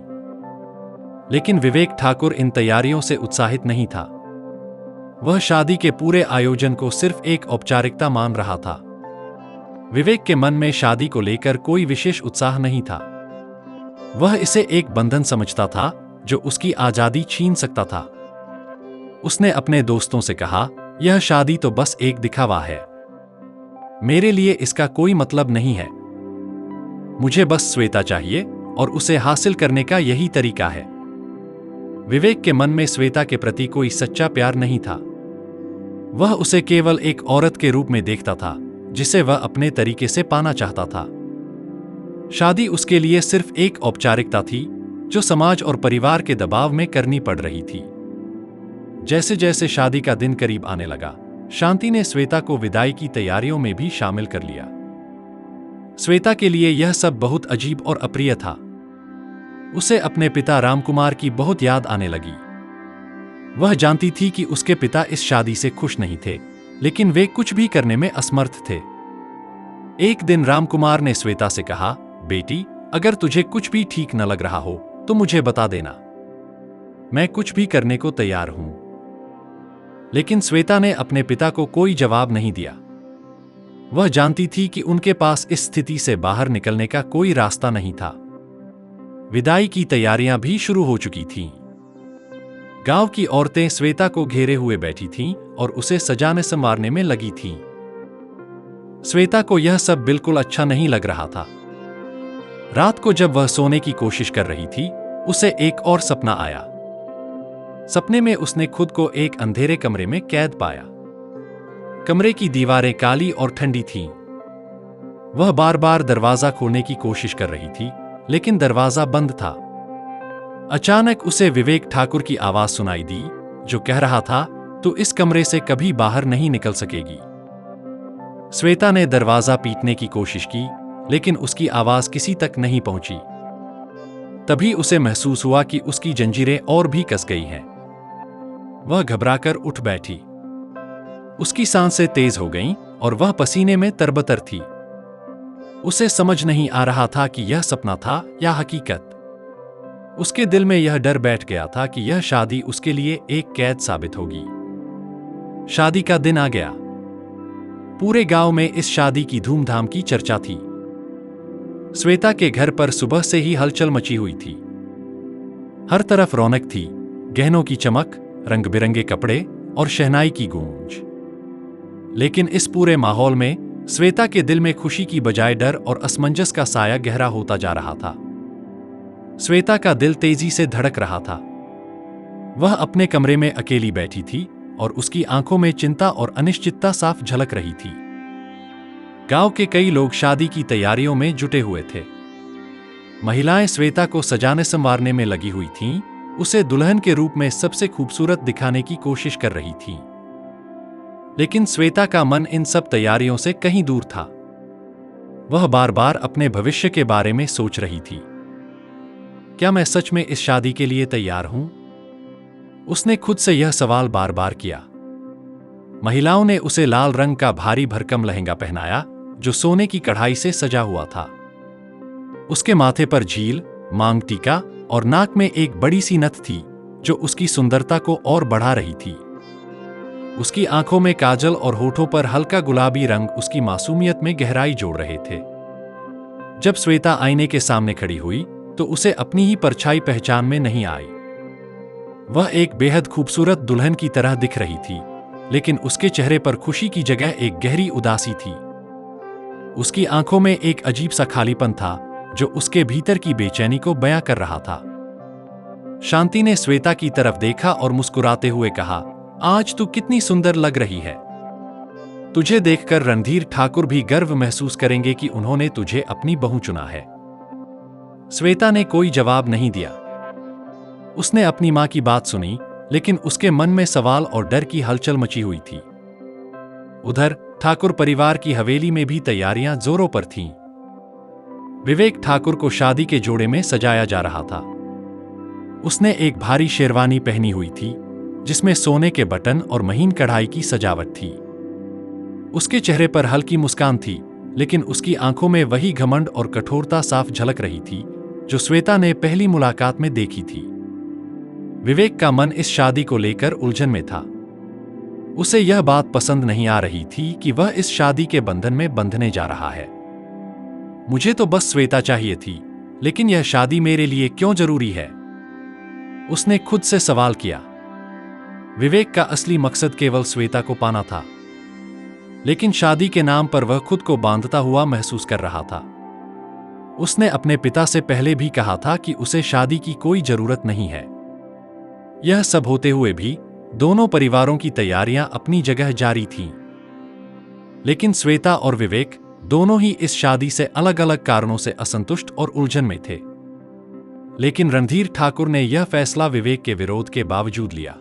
लेकिन विवेक ठाकुर इन तैयारियों से उत्साहित नहीं था। वह शादी के पूरे आयोजन को सिर्फ एक औपचारिकता मान रहा था। विवेक के मन में शादी को लेकर कोई विशेष उत्साह नहीं था। वह इसे एक बंधन समझता था जो उसकी आजादी छीन सकता था। उसने अपने दोस्तों से कहा, यह शादी तो बस एक दिखावा है। मेरे लिए इसका कोई मतलब नहीं है। मुझे बस श्वेता चाहिए और उसे हासिल करने का यही तरीका है। विवेक के मन में श्वेता के प्रति कोई सच्चा प्यार नहीं था। वह उसे केवल एक औरत के रूप में देखता था जिसे वह अपने तरीके से पाना चाहता था। शादी उसके लिए सिर्फ एक औपचारिकता थी जो समाज और परिवार के दबाव में करनी पड़ रही थी। जैसे जैसे शादी का दिन करीब आने लगा, शांति ने श्वेता को विदाई की तैयारियों में भी शामिल कर लिया। श्वेता के लिए यह सब बहुत अजीब और अप्रिय था। उसे अपने पिता रामकुमार की बहुत याद आने लगी। वह जानती थी कि उसके पिता इस शादी से खुश नहीं थे, लेकिन वे कुछ भी करने में असमर्थ थे। एक दिन रामकुमार ने श्वेता से कहा, बेटी, अगर तुझे कुछ भी ठीक न लग रहा हो तो मुझे बता देना। मैं कुछ भी करने को तैयार हूं। लेकिन श्वेता ने अपने पिता को कोई जवाब नहीं दिया। वह जानती थी कि उनके पास इस स्थिति से बाहर निकलने का कोई रास्ता नहीं था। विदाई की तैयारियां भी शुरू हो चुकी थीं। गांव की औरतें श्वेता को घेरे हुए बैठी थीं और उसे सजाने संवारने में लगी थीं। श्वेता को यह सब बिल्कुल अच्छा नहीं लग रहा था। रात को जब वह सोने की कोशिश कर रही थी, उसे एक और सपना आया। सपने में उसने खुद को एक अंधेरे कमरे में कैद पाया। कमरे की दीवारें काली और ठंडी थीं। वह बार बार दरवाजा खोलने की कोशिश कर रही थी, लेकिन दरवाजा बंद था। अचानक उसे विवेक ठाकुर की आवाज सुनाई दी, जो कह रहा था, तू इस कमरे से कभी बाहर नहीं निकल सकेगी। श्वेता ने दरवाजा पीटने की कोशिश की, लेकिन उसकी आवाज किसी तक नहीं पहुंची। तभी उसे महसूस हुआ कि उसकी जंजीरें और भी कस गई हैं। वह घबराकर उठ बैठी। उसकी सांसें तेज हो गईं और वह पसीने में तरबतर थी। उसे समझ नहीं आ रहा था कि यह सपना था या हकीकत। उसके दिल में यह डर बैठ गया था कि यह शादी उसके लिए एक कैद साबित होगी। शादी का दिन आ गया। पूरे गांव में इस शादी की धूमधाम की चर्चा थी। श्वेता के घर पर सुबह से ही हलचल मची हुई थी। हर तरफ रौनक थी, गहनों की चमक, रंग बिरंगे कपड़े और शहनाई की गूंज। लेकिन इस पूरे माहौल में श्वेता के दिल में खुशी की बजाय डर और असमंजस का साया गहरा होता जा रहा था। श्वेता का दिल तेजी से धड़क रहा था। वह अपने कमरे में अकेली बैठी थी और उसकी आंखों में चिंता और अनिश्चितता साफ झलक रही थी। गांव के कई लोग शादी की तैयारियों में जुटे हुए थे। महिलाएं श्वेता को सजाने संवारने में लगी हुई थीं, उसे दुल्हन के रूप में सबसे खूबसूरत दिखाने की कोशिश कर रही थीं। लेकिन श्वेता का मन इन सब तैयारियों से कहीं दूर था। वह बार बार अपने भविष्य के बारे में सोच रही थी। क्या मैं सच में इस शादी के लिए तैयार हूं? उसने खुद से यह सवाल बार बार किया। महिलाओं ने उसे लाल रंग का भारी भरकम लहंगा पहनाया, जो सोने की कढ़ाई से सजा हुआ था। उसके माथे पर झील, मांग टीका और नाक में एक बड़ी सी नथ थी, जो उसकी सुंदरता को और बढ़ा रही थी। उसकी आंखों में काजल और होठों पर हल्का गुलाबी रंग उसकी मासूमियत में गहराई जोड़ रहे थे। जब श्वेता आईने के सामने खड़ी हुई, तो उसे अपनी ही परछाई पहचान में नहीं आई। वह एक बेहद खूबसूरत दुल्हन की तरह दिख रही थी, लेकिन उसके चेहरे पर खुशी की जगह एक गहरी उदासी थी। उसकी आंखों में एक अजीब सा खालीपन था, जो उसके भीतर की बेचैनी को बयां कर रहा था। शांति ने श्वेता की तरफ देखा और मुस्कुराते हुए कहा, आज तू कितनी सुंदर लग रही है। तुझे देखकर रणधीर ठाकुर भी गर्व महसूस करेंगे कि उन्होंने तुझे अपनी बहू चुना है। श्वेता ने कोई जवाब नहीं दिया। उसने अपनी मां की बात सुनी, लेकिन उसके मन में सवाल और डर की हलचल मची हुई थी। उधर ठाकुर परिवार की हवेली में भी तैयारियां जोरों पर थीं। विवेक ठाकुर को शादी के जोड़े में सजाया जा रहा था। उसने एक भारी शेरवानी पहनी हुई थी, जिसमें सोने के बटन और महीन कढ़ाई की सजावट थी। उसके चेहरे पर हल्की मुस्कान थी, लेकिन उसकी आंखों में वही घमंड और कठोरता साफ झलक रही थी, जो श्वेता ने पहली मुलाकात में देखी थी। विवेक का मन इस शादी को लेकर उलझन में था। उसे यह बात पसंद नहीं आ रही थी कि वह इस शादी के बंधन में बंधने जा रहा है। मुझे तो बस श्वेता चाहिए थी, लेकिन यह शादी मेरे लिए क्यों जरूरी है? उसने खुद से सवाल किया। विवेक का असली मकसद केवल श्वेता को पाना था, लेकिन शादी के नाम पर वह खुद को बांधता हुआ महसूस कर रहा था। उसने अपने पिता से पहले भी कहा था कि उसे शादी की कोई जरूरत नहीं है। यह सब होते हुए भी दोनों परिवारों की तैयारियां अपनी जगह जारी थीं। लेकिन श्वेता और विवेक दोनों ही इस शादी से अलग अलग कारणों से असंतुष्ट और उलझन में थे। लेकिन रणधीर ठाकुर ने यह फैसला विवेक के विरोध के बावजूद लिया।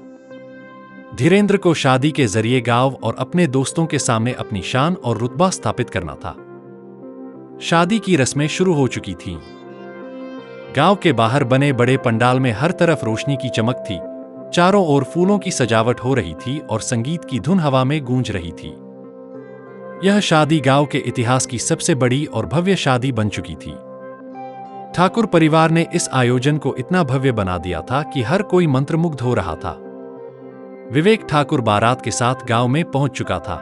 धीरेंद्र को शादी के जरिए गांव और अपने दोस्तों के सामने अपनी शान और रुतबा स्थापित करना था। शादी की रस्में शुरू हो चुकी थीं। गांव के बाहर बने बड़े पंडाल में हर तरफ रोशनी की चमक थी, चारों ओर फूलों की सजावट हो रही थी और संगीत की धुन हवा में गूंज रही थी। यह शादी गांव के इतिहास की सबसे बड़ी और भव्य शादी बन चुकी थी। ठाकुर परिवार ने इस आयोजन को इतना भव्य बना दिया था कि हर कोई मंत्रमुग्ध हो रहा था। विवेक ठाकुर बारात के साथ गांव में पहुंच चुका था।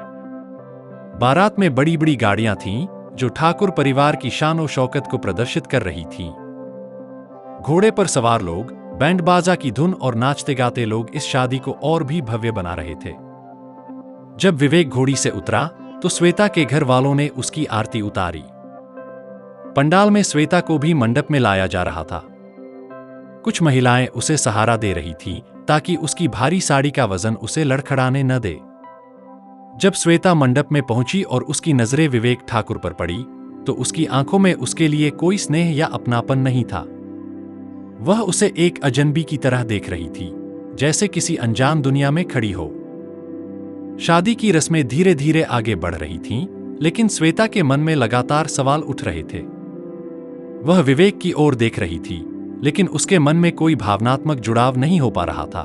बारात में बड़ी बड़ी गाड़ियां थीं, जो ठाकुर परिवार की शान और शौकत को प्रदर्शित कर रही थीं। घोड़े पर सवार लोग, बैंड बाजा की धुन और नाचते गाते लोग इस शादी को और भी भव्य बना रहे थे। जब विवेक घोड़ी से उतरा तो श्वेता के घर वालों ने उसकी आरती उतारी। पंडाल में श्वेता को भी मंडप में लाया जा रहा था। कुछ महिलाएं उसे सहारा दे रही थीं, ताकि उसकी भारी साड़ी का वजन उसे लड़खड़ाने न दे। जब श्वेता मंडप में पहुंची और उसकी नजरें विवेक ठाकुर पर पड़ी, तो उसकी आंखों में उसके लिए कोई स्नेह या अपनापन नहीं था। वह उसे एक अजनबी की तरह देख रही थी, जैसे किसी अनजान दुनिया में खड़ी हो। शादी की रस्में धीरे धीरे आगे बढ़ रही थीं, लेकिन श्वेता के मन में लगातार सवाल उठ रहे थे। वह विवेक की ओर देख रही थी, लेकिन उसके मन में कोई भावनात्मक जुड़ाव नहीं हो पा रहा था।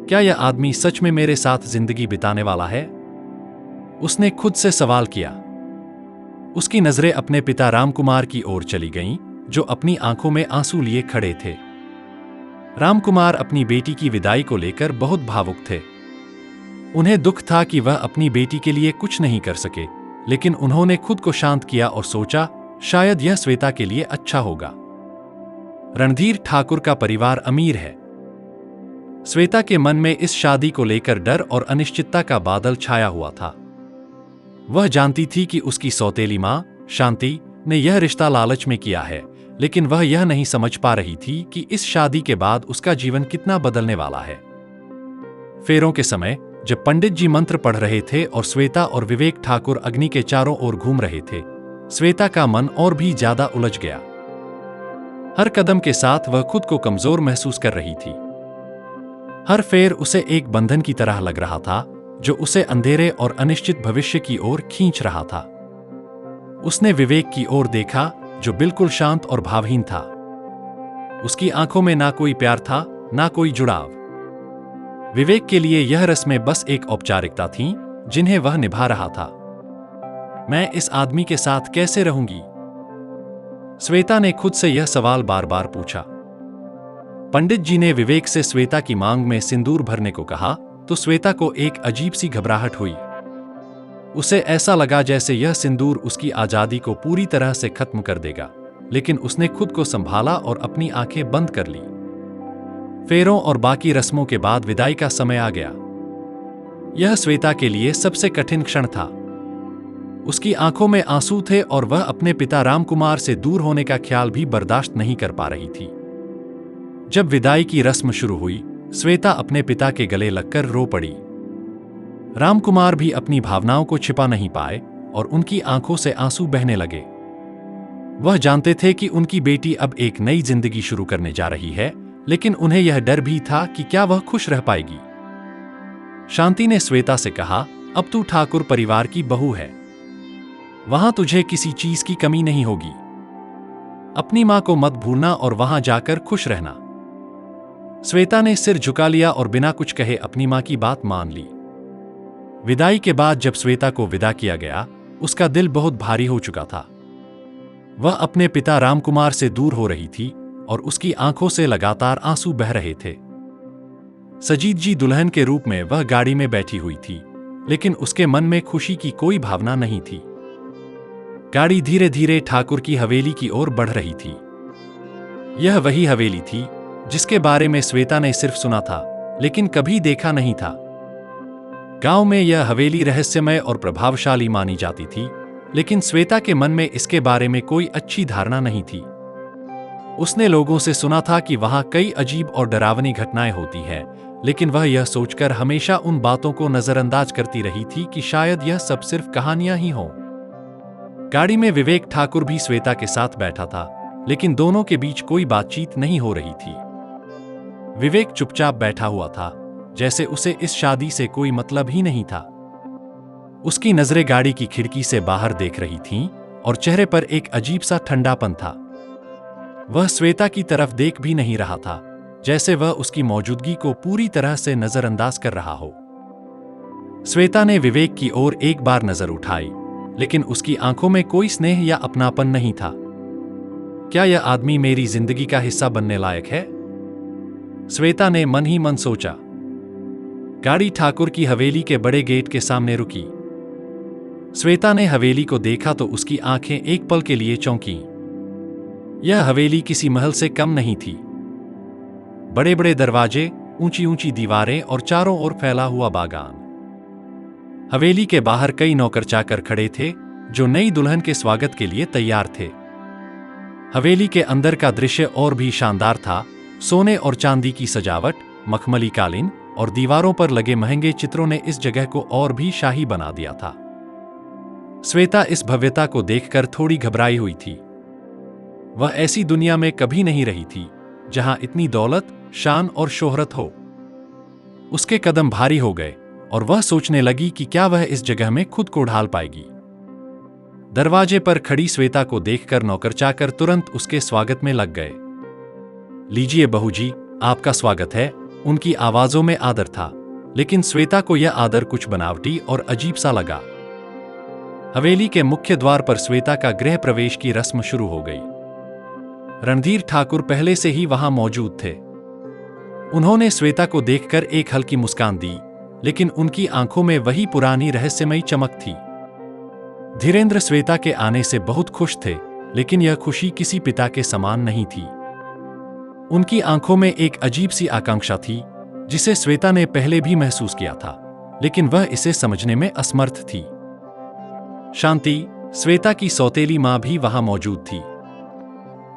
क्या यह आदमी सच में मेरे साथ जिंदगी बिताने वाला है? उसने खुद से सवाल किया। उसकी नजरें अपने पिता रामकुमार की ओर चली गईं, जो अपनी आंखों में आंसू लिए खड़े थे। रामकुमार अपनी बेटी की विदाई को लेकर बहुत भावुक थे। उन्हें दुख था कि वह अपनी बेटी के लिए कुछ नहीं कर सके, लेकिन उन्होंने खुद को शांत किया और सोचा, शायद यह श्वेता के लिए अच्छा होगा। रणधीर ठाकुर का परिवार अमीर है। श्वेता के मन में इस शादी को लेकर डर और अनिश्चितता का बादल छाया हुआ था। वह जानती थी कि उसकी सौतेली मां, शांति, ने यह रिश्ता लालच में किया है, लेकिन वह यह नहीं समझ पा रही थी कि इस शादी के बाद उसका जीवन कितना बदलने वाला है। फेरों के समय, जब पंडित जी मंत्र पढ़ रहे थे और श्वेता और विवेक ठाकुर अग्नि के चारों ओर घूम रहे थे, श्वेता का मन और भी ज्यादा उलझ गया। हर कदम के साथ वह खुद को कमजोर महसूस कर रही थी। हर फेर उसे एक बंधन की तरह लग रहा था, जो उसे अंधेरे और अनिश्चित भविष्य की ओर खींच रहा था। उसने विवेक की ओर देखा, जो बिल्कुल शांत और भावहीन था। उसकी आंखों में ना कोई प्यार था, ना कोई जुड़ाव। विवेक के लिए यह रस्में बस एक औपचारिकता थीं, जिन्हें वह निभा रहा था। मैं इस आदमी के साथ कैसे रहूंगी? श्वेता ने खुद से यह सवाल बार बार पूछा। पंडित जी ने विवेक से श्वेता की मांग में सिंदूर भरने को कहा, तो श्वेता को एक अजीब सी घबराहट हुई। उसे ऐसा लगा जैसे यह सिंदूर उसकी आजादी को पूरी तरह से खत्म कर देगा, लेकिन उसने खुद को संभाला और अपनी आंखें बंद कर ली। फेरों और बाकी रस्मों के बाद विदाई का समय आ गया। यह श्वेता के लिए सबसे कठिन क्षण था। उसकी आंखों में आंसू थे और वह अपने पिता रामकुमार से दूर होने का ख्याल भी बर्दाश्त नहीं कर पा रही थी। जब विदाई की रस्म शुरू हुई, श्वेता अपने पिता के गले लगकर रो पड़ी। रामकुमार भी अपनी भावनाओं को छिपा नहीं पाए और उनकी आंखों से आंसू बहने लगे। वह जानते थे कि उनकी बेटी अब एक नई जिंदगी शुरू करने जा रही है, लेकिन उन्हें यह डर भी था कि क्या वह खुश रह पाएगी। शांति ने श्वेता से कहा, अब तू ठाकुर परिवार की बहू है, वहां तुझे किसी चीज की कमी नहीं होगी। अपनी मां को मत भूलना और वहां जाकर खुश रहना। श्वेता ने सिर झुका लिया और बिना कुछ कहे अपनी मां की बात मान ली। विदाई के बाद जब श्वेता को विदा किया गया, उसका दिल बहुत भारी हो चुका था। वह अपने पिता रामकुमार से दूर हो रही थी और उसकी आंखों से लगातार आंसू बह रहे थे। सजीद जी दुल्हन के रूप में वह गाड़ी में बैठी हुई थी, लेकिन उसके मन में खुशी की कोई भावना नहीं थी। गाड़ी धीरे धीरे ठाकुर की हवेली की ओर बढ़ रही थी। यह वही हवेली थी जिसके बारे में श्वेता ने सिर्फ सुना था, लेकिन कभी देखा नहीं था। गांव में यह हवेली रहस्यमय और प्रभावशाली मानी जाती थी, लेकिन श्वेता के मन में इसके बारे में कोई अच्छी धारणा नहीं थी। उसने लोगों से सुना था कि वहां कई अजीब और डरावनी घटनाएं होती हैं, लेकिन वह यह सोचकर हमेशा उन बातों को नजरअंदाज करती रही थी कि शायद यह सब सिर्फ कहानियां ही हों। गाड़ी में विवेक ठाकुर भी श्वेता के साथ बैठा था, लेकिन दोनों के बीच कोई बातचीत नहीं हो रही थी। विवेक चुपचाप बैठा हुआ था, जैसे उसे इस शादी से कोई मतलब ही नहीं था। उसकी नजरें गाड़ी की खिड़की से बाहर देख रही थीं और चेहरे पर एक अजीब सा ठंडापन था। वह श्वेता की तरफ देख भी नहीं रहा था, जैसे वह उसकी मौजूदगी को पूरी तरह से नजरअंदाज कर रहा हो। श्वेता ने विवेक की ओर एक बार नजर उठाई, लेकिन उसकी आंखों में कोई स्नेह या अपनापन नहीं था। क्या यह आदमी मेरी जिंदगी का हिस्सा बनने लायक है? श्वेता ने मन ही मन सोचा। गाड़ी ठाकुर की हवेली के बड़े गेट के सामने रुकी। श्वेता ने हवेली को देखा तो उसकी आंखें एक पल के लिए चौंकीं। यह हवेली किसी महल से कम नहीं थी। बड़े बड़े दरवाजे, ऊंची ऊंची दीवारें और चारों ओर फैला हुआ बागान। हवेली के बाहर कई नौकर चाकर खड़े थे जो नई दुल्हन के स्वागत के लिए तैयार थे। हवेली के अंदर का दृश्य और भी शानदार था। सोने और चांदी की सजावट, मखमली कालीन और दीवारों पर लगे महंगे चित्रों ने इस जगह को और भी शाही बना दिया था। श्वेता इस भव्यता को देखकर थोड़ी घबराई हुई थी। वह ऐसी दुनिया में कभी नहीं रही थी जहां इतनी दौलत, शान और शोहरत हो। उसके कदम भारी हो गए और वह सोचने लगी कि क्या वह इस जगह में खुद को ढाल पाएगी। दरवाजे पर खड़ी श्वेता को देखकर नौकर चाकर तुरंत उसके स्वागत में लग गए। लीजिए बहू जी, आपका स्वागत है। उनकी आवाजों में आदर था, लेकिन श्वेता को यह आदर कुछ बनावटी और अजीब सा लगा। हवेली के मुख्य द्वार पर श्वेता का गृह प्रवेश की रस्म शुरू हो गई। रणधीर ठाकुर पहले से ही वहां मौजूद थे। उन्होंने श्वेता को देखकर एक हल्की मुस्कान दी, लेकिन उनकी आंखों में वही पुरानी रहस्यमयी चमक थी। धीरेन्द्र श्वेता के आने से बहुत खुश थे, लेकिन यह खुशी किसी पिता के समान नहीं थी। उनकी आंखों में एक अजीब सी आकांक्षा थी, जिसे श्वेता ने पहले भी महसूस किया था, लेकिन वह इसे समझने में असमर्थ थी। शांति, श्वेता की सौतेली मां भी वहां मौजूद थी।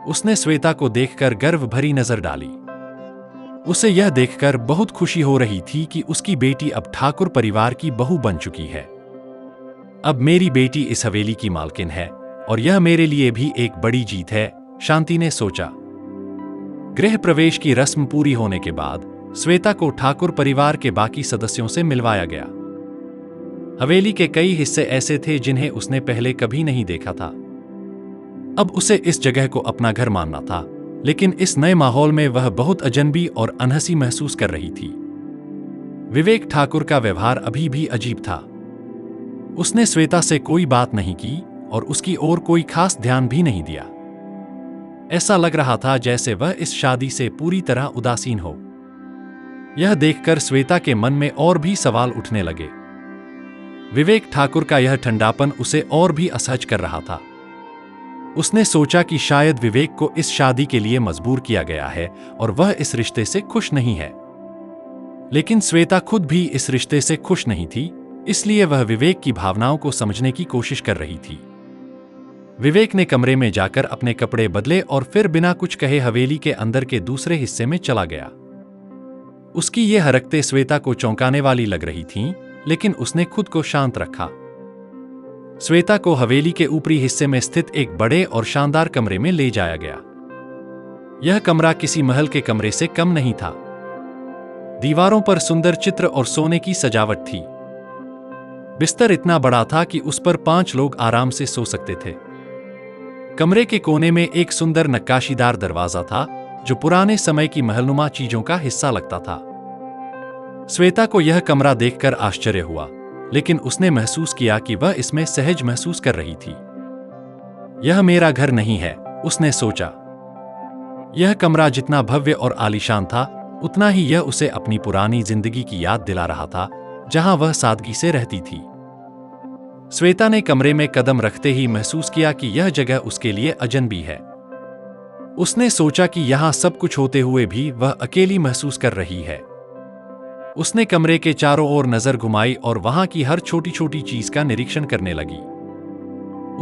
उसने श्वेता को देखकर गर्व भरी नजर डाली। उसे यह देखकर बहुत खुशी हो रही थी कि उसकी बेटी अब ठाकुर परिवार की बहू बन चुकी है। अब मेरी बेटी इस हवेली की मालकिन है और यह मेरे लिए भी एक बड़ी जीत है, शांति ने सोचा। गृह प्रवेश की रस्म पूरी होने के बाद श्वेता को ठाकुर परिवार के बाकी सदस्यों से मिलवाया गया। हवेली के कई हिस्से ऐसे थे जिन्हें उसने पहले कभी नहीं देखा था। अब उसे इस जगह को अपना घर मानना था, लेकिन इस नए माहौल में वह बहुत अजनबी और अनहसी महसूस कर रही थी। विवेक ठाकुर का व्यवहार अभी भी अजीब था। उसने श्वेता से कोई बात नहीं की और उसकी ओर कोई खास ध्यान भी नहीं दिया। ऐसा लग रहा था जैसे वह इस शादी से पूरी तरह उदासीन हो। यह देखकर श्वेता के मन में और भी सवाल उठने लगे। विवेक ठाकुर का यह ठंडापन उसे और भी असहज कर रहा था। उसने सोचा कि शायद विवेक को इस शादी के लिए मजबूर किया गया है और वह इस रिश्ते से खुश नहीं है। लेकिन श्वेता खुद भी इस रिश्ते से खुश नहीं थी, इसलिए वह विवेक की भावनाओं को समझने की कोशिश कर रही थी। विवेक ने कमरे में जाकर अपने कपड़े बदले और फिर बिना कुछ कहे हवेली के अंदर के दूसरे हिस्से में चला गया। उसकी ये हरकतें श्वेता को चौंकाने वाली लग रही थीं, लेकिन उसने खुद को शांत रखा। श्वेता को हवेली के ऊपरी हिस्से में स्थित एक बड़े और शानदार कमरे में ले जाया गया। यह कमरा किसी महल के कमरे से कम नहीं था। दीवारों पर सुंदर चित्र और सोने की सजावट थी। बिस्तर इतना बड़ा था कि उस पर 5 लोग आराम से सो सकते थे। कमरे के कोने में एक सुंदर नक्काशीदार दरवाजा था, जो पुराने समय की महलनुमा चीजों का हिस्सा लगता था। श्वेता को यह कमरा देखकर आश्चर्य हुआ, लेकिन उसने महसूस किया कि वह इसमें सहज महसूस कर रही थी। यह मेरा घर नहीं है, उसने सोचा। यह कमरा जितना भव्य और आलीशान था, उतना ही यह उसे अपनी पुरानी जिंदगी की याद दिला रहा था, जहां वह सादगी से रहती थी। श्वेता ने कमरे में कदम रखते ही महसूस किया कि यह जगह उसके लिए अजनबी है। उसने सोचा कि यहां सब कुछ होते हुए भी वह अकेली महसूस कर रही है। उसने कमरे के चारों ओर नजर घुमाई और वहां की हर छोटी छोटी चीज का निरीक्षण करने लगी।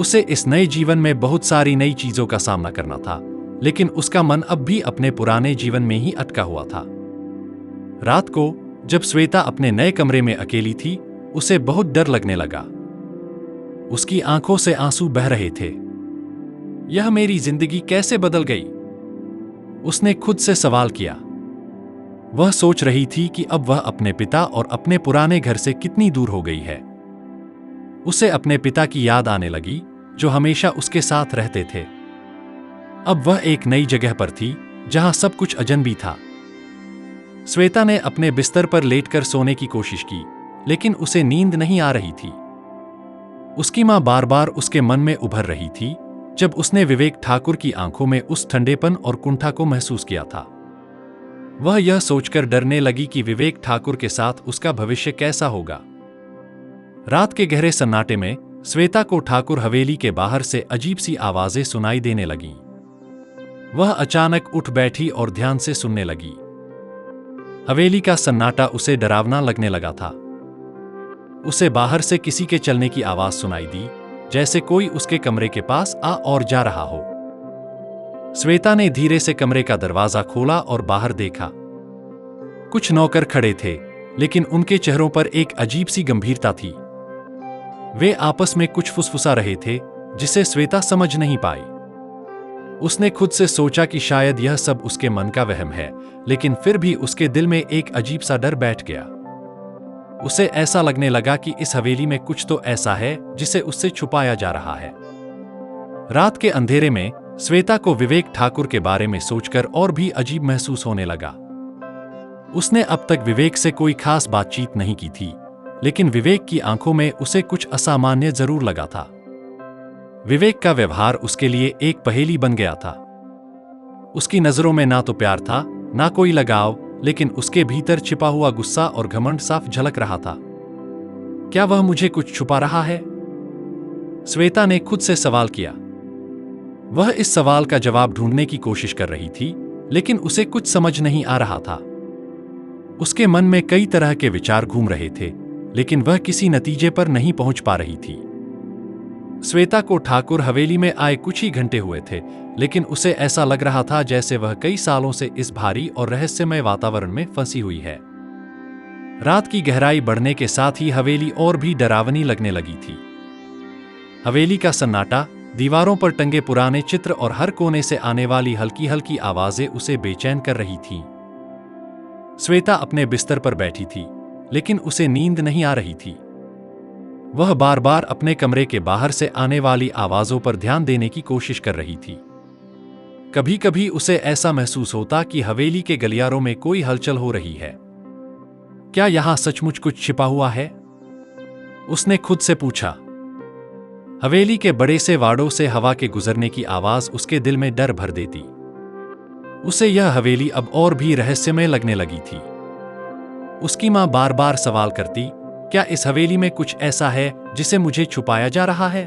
उसे इस नए जीवन में बहुत सारी नई चीजों का सामना करना था, लेकिन उसका मन अब भी अपने पुराने जीवन में ही अटका हुआ था। रात को जब श्वेता अपने नए कमरे में अकेली थी, उसे बहुत डर लगने लगा। उसकी आंखों से आंसू बह रहे थे। यह मेरी जिंदगी कैसे बदल गई? उसने खुद से सवाल किया। वह सोच रही थी कि अब वह अपने पिता और अपने पुराने घर से कितनी दूर हो गई है। उसे अपने पिता की याद आने लगी, जो हमेशा उसके साथ रहते थे। अब वह एक नई जगह पर थी, जहां सब कुछ अजनबी था। श्वेता ने अपने बिस्तर पर लेटकर सोने की कोशिश की, लेकिन उसे नींद नहीं आ रही थी। उसकी मां बार बार उसके मन में उभर रही थी, जब उसने विवेक ठाकुर की आंखों में उस ठंडेपन और कुंठा को महसूस किया था। वह यह सोचकर डरने लगी कि विवेक ठाकुर के साथ उसका भविष्य कैसा होगा। रात के गहरे सन्नाटे में श्वेता को ठाकुर हवेली के बाहर से अजीब सी आवाजें सुनाई देने लगीं। वह अचानक उठ बैठी और ध्यान से सुनने लगी। हवेली का सन्नाटा उसे डरावना लगने लगा था। उसे बाहर से किसी के चलने की आवाज सुनाई दी, जैसे कोई उसके कमरे के पास आ और जा रहा हो। श्वेता ने धीरे से कमरे का दरवाजा खोला और बाहर देखा। कुछ नौकर खड़े थे, लेकिन उनके चेहरों पर एक अजीब सी गंभीरता थी। वे आपस में कुछ फुसफुसा रहे थे, जिसे श्वेता समझ नहीं पाई। उसने खुद से सोचा कि शायद यह सब उसके मन का वहम है, लेकिन फिर भी उसके दिल में एक अजीब सा डर बैठ गया। उसे ऐसा लगने लगा कि इस हवेली में कुछ तो ऐसा है जिसे उससे छुपाया जा रहा है। रात के अंधेरे में श्वेता को विवेक ठाकुर के बारे में सोचकर और भी अजीब महसूस होने लगा। उसने अब तक विवेक से कोई खास बातचीत नहीं की थी, लेकिन विवेक की आंखों में उसे कुछ असामान्य जरूर लगा था। विवेक का व्यवहार उसके लिए एक पहेली बन गया था। उसकी नजरों में ना तो प्यार था, ना कोई लगाव, लेकिन उसके भीतर छिपा हुआ गुस्सा और घमंड साफ झलक रहा था। क्या वह मुझे कुछ छुपा रहा है? श्वेता ने खुद से सवाल किया। वह इस सवाल का जवाब ढूंढने की कोशिश कर रही थी, लेकिन उसे कुछ समझ नहीं आ रहा था। उसके मन में कई तरह के विचार घूम रहे थे, लेकिन वह किसी नतीजे पर नहीं पहुंच पा रही थी। श्वेता को ठाकुर हवेली में आए कुछ ही घंटे हुए थे, लेकिन उसे ऐसा लग रहा था जैसे वह कई सालों से इस भारी और रहस्यमय वातावरण में फंसी हुई है। रात की गहराई बढ़ने के साथ ही हवेली और भी डरावनी लगने लगी थी। हवेली का सन्नाटा, दीवारों पर टंगे पुराने चित्र और हर कोने से आने वाली हल्की हल्की आवाजें उसे बेचैन कर रही थीं। श्वेता अपने बिस्तर पर बैठी थी, लेकिन उसे नींद नहीं आ रही थी। वह बार बार अपने कमरे के बाहर से आने वाली आवाजों पर ध्यान देने की कोशिश कर रही थी। कभी कभी उसे ऐसा महसूस होता कि हवेली के गलियारों में कोई हलचल हो रही है। क्या यहां सचमुच कुछ छिपा हुआ है? उसने खुद से पूछा। हवेली के बड़े से वाड़ों से हवा के गुजरने की आवाज उसके दिल में डर भर देती। उसे यह हवेली अब और भी रहस्यमय लगने लगी थी। उसकी मां बार बार सवाल करती, क्या इस हवेली में कुछ ऐसा है जिसे मुझे छुपाया जा रहा है?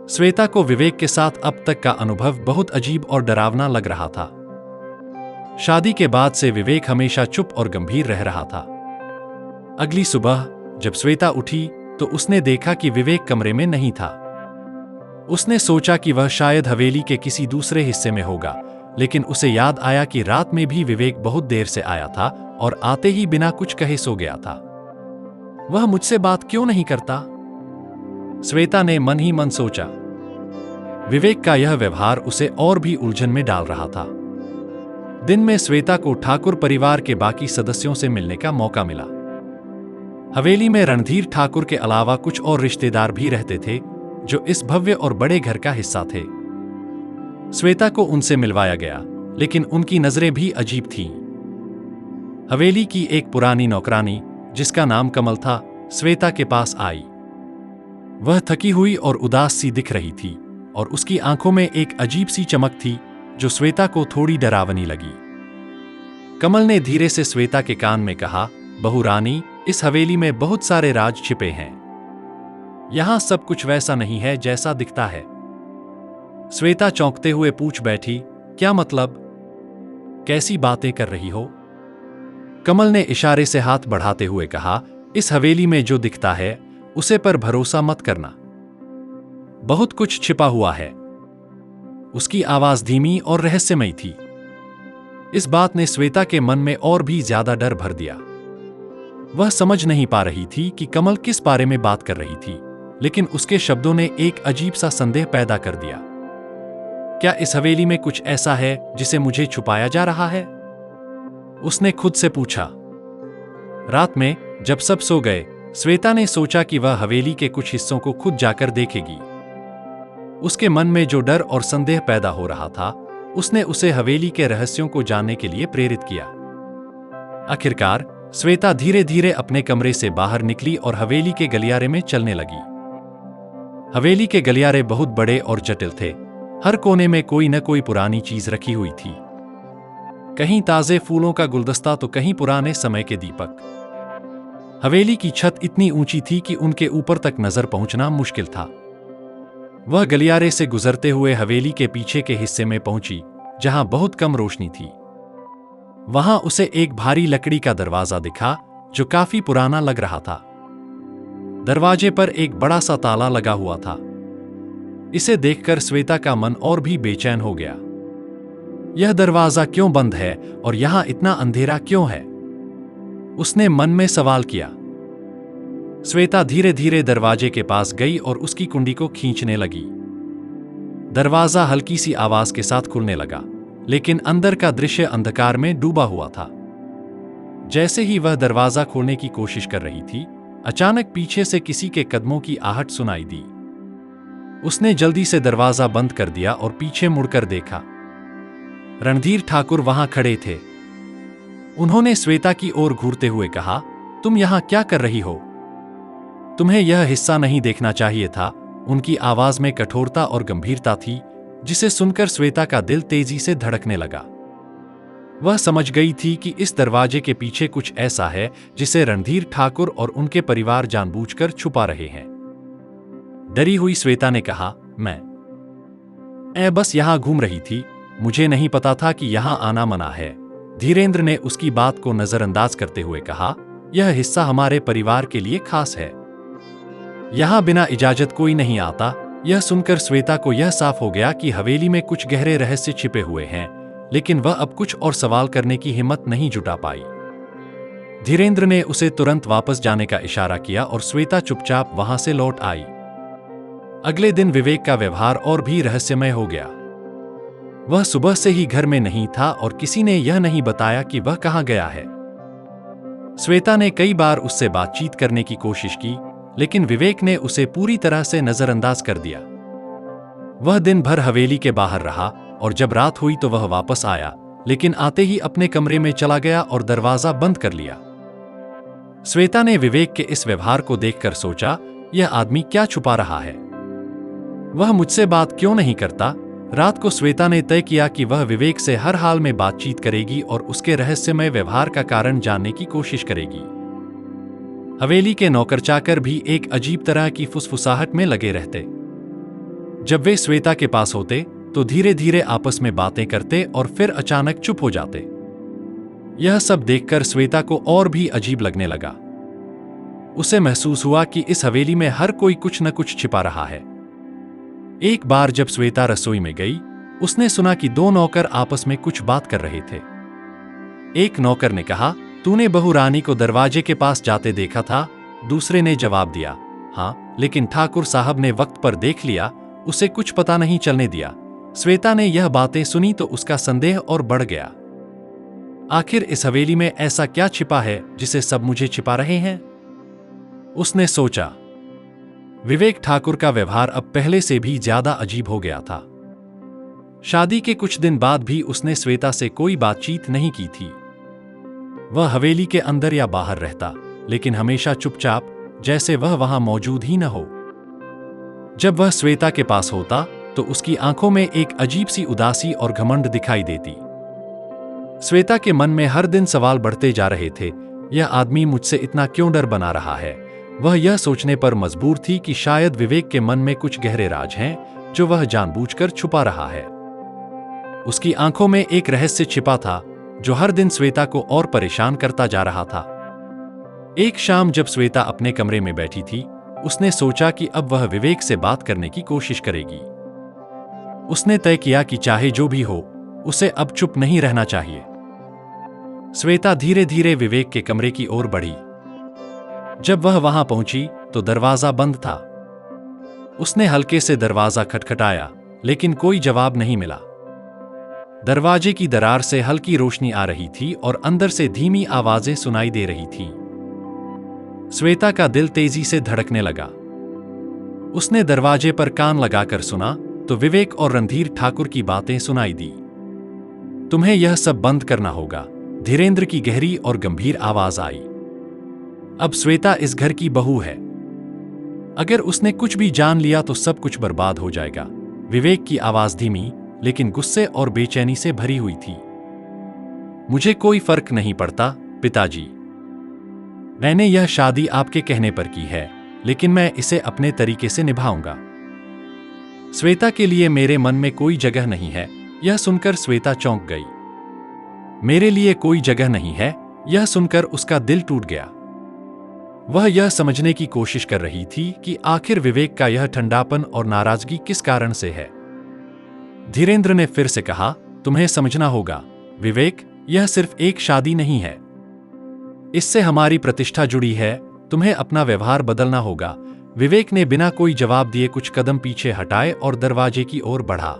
श्वेता को विवेक के साथ अब तक का अनुभव बहुत अजीब और डरावना लग रहा था। शादी के बाद से विवेक हमेशा चुप और गंभीर रह रहा था। अगली सुबह जब श्वेता उठी तो उसने देखा कि विवेक कमरे में नहीं था। उसने सोचा कि वह शायद हवेली के किसी दूसरे हिस्से में होगा, लेकिन उसे याद आया कि रात में भी विवेक बहुत देर से आया था और आते ही बिना कुछ कहे सो गया था। वह मुझसे बात क्यों नहीं करता? श्वेता ने मन ही मन सोचा। विवेक का यह व्यवहार उसे और भी उलझन में डाल रहा था। दिन में श्वेता को ठाकुर परिवार के बाकी सदस्यों से मिलने का मौका मिला। हवेली में रणधीर ठाकुर के अलावा कुछ और रिश्तेदार भी रहते थे, जो इस भव्य और बड़े घर का हिस्सा थे। श्वेता को उनसे मिलवाया गया, लेकिन उनकी नजरें भी अजीब थीं। हवेली की एक पुरानी नौकरानी, जिसका नाम कमल था, श्वेता के पास आई। वह थकी हुई और उदास सी दिख रही थी, और उसकी आंखों में एक अजीब सी चमक थी, जो श्वेता को थोड़ी डरावनी लगी। कमल ने धीरे से श्वेता के कान में कहा, बहू रानी, इस हवेली में बहुत सारे राज छिपे हैं। यहां सब कुछ वैसा नहीं है जैसा दिखता है। श्वेता चौंकते हुए पूछ बैठी, क्या मतलब? कैसी बातें कर रही हो? कमल ने इशारे से हाथ बढ़ाते हुए कहा, इस हवेली में जो दिखता है उसे पर भरोसा मत करना। बहुत कुछ छिपा हुआ है। उसकी आवाज धीमी और रहस्यमयी थी। इस बात ने श्वेता के मन में और भी ज्यादा डर भर दिया। वह समझ नहीं पा रही थी कि कमल किस बारे में बात कर रही थी, लेकिन उसके शब्दों ने एक अजीब सा संदेह पैदा कर दिया। क्या इस हवेली में कुछ ऐसा है जिसे मुझे छुपाया जा रहा है? उसने खुद से पूछा। रात में जब सब सो गए, श्वेता ने सोचा कि वह हवेली के कुछ हिस्सों को खुद जाकर देखेगी। उसके मन में जो डर और संदेह पैदा हो रहा था, उसने उसे हवेली के रहस्यों को जानने के लिए प्रेरित किया। आखिरकार श्वेता धीरे धीरे अपने कमरे से बाहर निकली और हवेली के गलियारे में चलने लगी। हवेली के गलियारे बहुत बड़े और जटिल थे। हर कोने में कोई न कोई पुरानी चीज रखी हुई थी। कहीं ताजे फूलों का गुलदस्ता तो कहीं पुराने समय के दीपक। हवेली की छत इतनी ऊंची थी कि उनके ऊपर तक नजर पहुंचना मुश्किल था। वह गलियारे से गुजरते हुए हवेली के पीछे के हिस्से में पहुंची, जहां बहुत कम रोशनी थी। वहां उसे एक भारी लकड़ी का दरवाजा दिखा, जो काफी पुराना लग रहा था। दरवाजे पर एक बड़ा सा ताला लगा हुआ था। इसे देखकर श्वेता का मन और भी बेचैन हो गया। यह दरवाजा क्यों बंद है और यहां इतना अंधेरा क्यों है? उसने मन में सवाल किया। श्वेता धीरे धीरे दरवाजे के पास गई और उसकी कुंडी को खींचने लगी। दरवाजा हल्की सी आवाज के साथ खुलने लगा, लेकिन अंदर का दृश्य अंधकार में डूबा हुआ था। जैसे ही वह दरवाजा खोलने की कोशिश कर रही थी, अचानक पीछे से किसी के कदमों की आहट सुनाई दी। उसने जल्दी से दरवाजा बंद कर दिया और पीछे मुड़कर देखा। रणधीर ठाकुर वहां खड़े थे। उन्होंने श्वेता की ओर घूरते हुए कहा, तुम यहां क्या कर रही हो? तुम्हें यह हिस्सा नहीं देखना चाहिए था। उनकी आवाज में कठोरता और गंभीरता थी, जिसे सुनकर श्वेता का दिल तेजी से धड़कने लगा। वह समझ गई थी कि इस दरवाजे के पीछे कुछ ऐसा है जिसे रणधीर ठाकुर और उनके परिवार जानबूझकर छुपा रहे हैं। डरी हुई श्वेता ने कहा, मैं बस यहां घूम रही थी। मुझे नहीं पता था कि यहां आना मना है। धीरेंद्र ने उसकी बात को नजरअंदाज करते हुए कहा, यह हिस्सा हमारे परिवार के लिए खास है। यहां बिना इजाजत कोई नहीं आता। यह सुनकर श्वेता को यह साफ हो गया कि हवेली में कुछ गहरे रहस्य छिपे हुए हैं, लेकिन वह अब कुछ और सवाल करने की हिम्मत नहीं जुटा पाई। धीरेंद्र ने उसे तुरंत वापस जाने का इशारा किया और श्वेता चुपचाप वहां से लौट आई। अगले दिन विवेक का व्यवहार और भी रहस्यमय हो गया। वह सुबह से ही घर में नहीं था और किसी ने यह नहीं बताया कि वह कहां गया है। श्वेता ने कई बार उससे बातचीत करने की कोशिश की, लेकिन विवेक ने उसे पूरी तरह से नजरअंदाज कर दिया। वह दिन भर हवेली के बाहर रहा और जब रात हुई तो वह वापस आया, लेकिन आते ही अपने कमरे में चला गया और दरवाजा बंद कर लिया। श्वेता ने विवेक के इस व्यवहार को देखकर सोचा, यह आदमी क्या छुपा रहा है? वह मुझसे बात क्यों नहीं करता? रात को श्वेता ने तय किया कि वह विवेक से हर हाल में बातचीत करेगी और उसके रहस्यमय व्यवहार का कारण जानने की कोशिश करेगी। हवेली के नौकर चाकर भी एक अजीब तरह की फुसफुसाहट में लगे रहते। जब वे श्वेता के पास होते तो धीरे धीरे आपस में बातें करते और फिर अचानक चुप हो जाते। यह सब देखकर श्वेता को और भी अजीब लगने लगा। उसे महसूस हुआ कि इस हवेली में हर कोई कुछ न कुछ छिपा रहा है। एक बार जब श्वेता रसोई में गई, उसने सुना कि दो नौकर आपस में कुछ बात कर रहे थे। एक नौकर ने कहा, तूने बहू रानी को दरवाजे के पास जाते देखा था? दूसरे ने जवाब दिया, हाँ, लेकिन ठाकुर साहब ने वक्त पर देख लिया, उसे कुछ पता नहीं चलने दिया। श्वेता ने यह बातें सुनी तो उसका संदेह और बढ़ गया। आखिर इस हवेली में ऐसा क्या छिपा है जिसे सब मुझे छिपा रहे हैं? उसने सोचा। विवेक ठाकुर का व्यवहार अब पहले से भी ज्यादा अजीब हो गया था। शादी के कुछ दिन बाद भी उसने श्वेता से कोई बातचीत नहीं की थी। वह हवेली के अंदर या बाहर रहता, लेकिन हमेशा चुपचाप, जैसे वह वहां मौजूद ही न हो। जब वह श्वेता के पास होता तो उसकी आंखों में एक अजीब सी उदासी और घमंड दिखाई देती। श्वेता के मन में हर दिन सवाल बढ़ते जा रहे थे। यह आदमी मुझसे इतना क्यों डर बना रहा है? वह यह सोचने पर मजबूर थी कि शायद विवेक के मन में कुछ गहरे राज हैं जो वह जानबूझकर छुपा रहा है। उसकी आंखों में एक रहस्य छिपा था जो हर दिन श्वेता को और परेशान करता जा रहा था। एक शाम जब श्वेता अपने कमरे में बैठी थी, उसने सोचा कि अब वह विवेक से बात करने की कोशिश करेगी। उसने तय किया कि चाहे जो भी हो, उसे अब चुप नहीं रहना चाहिए। श्वेता धीरे धीरे विवेक के कमरे की ओर बढ़ी। जब वह वहां पहुंची तो दरवाजा बंद था। उसने हल्के से दरवाजा खटखटाया, लेकिन कोई जवाब नहीं मिला। दरवाजे की दरार से हल्की रोशनी आ रही थी और अंदर से धीमी आवाजें सुनाई दे रही थीं। श्वेता का दिल तेजी से धड़कने लगा। उसने दरवाजे पर कान लगाकर सुना तो विवेक और रणधीर ठाकुर की बातें सुनाई दी। तुम्हें यह सब बंद करना होगा, धीरेंद्र की गहरी और गंभीर आवाज आई। अब श्वेता इस घर की बहू है। अगर उसने कुछ भी जान लिया तो सब कुछ बर्बाद हो जाएगा। विवेक की आवाज धीमी लेकिन गुस्से और बेचैनी से भरी हुई थी। मुझे कोई फर्क नहीं पड़ता पिताजी। मैंने यह शादी आपके कहने पर की है, लेकिन मैं इसे अपने तरीके से निभाऊंगा। श्वेता के लिए मेरे मन में कोई जगह नहीं है। यह सुनकर श्वेता चौंक गई। मेरे लिए कोई जगह नहीं है, यह सुनकर उसका दिल टूट गया। वह यह समझने की कोशिश कर रही थी कि आखिर विवेक का यह ठंडापन और नाराजगी किस कारण से है। धीरेंद्र ने फिर से कहा, तुम्हें समझना होगा विवेक, यह सिर्फ एक शादी नहीं है। इससे हमारी प्रतिष्ठा जुड़ी है। तुम्हें अपना व्यवहार बदलना होगा। विवेक ने बिना कोई जवाब दिए कुछ कदम पीछे हटाए और दरवाजे की ओर बढ़ा।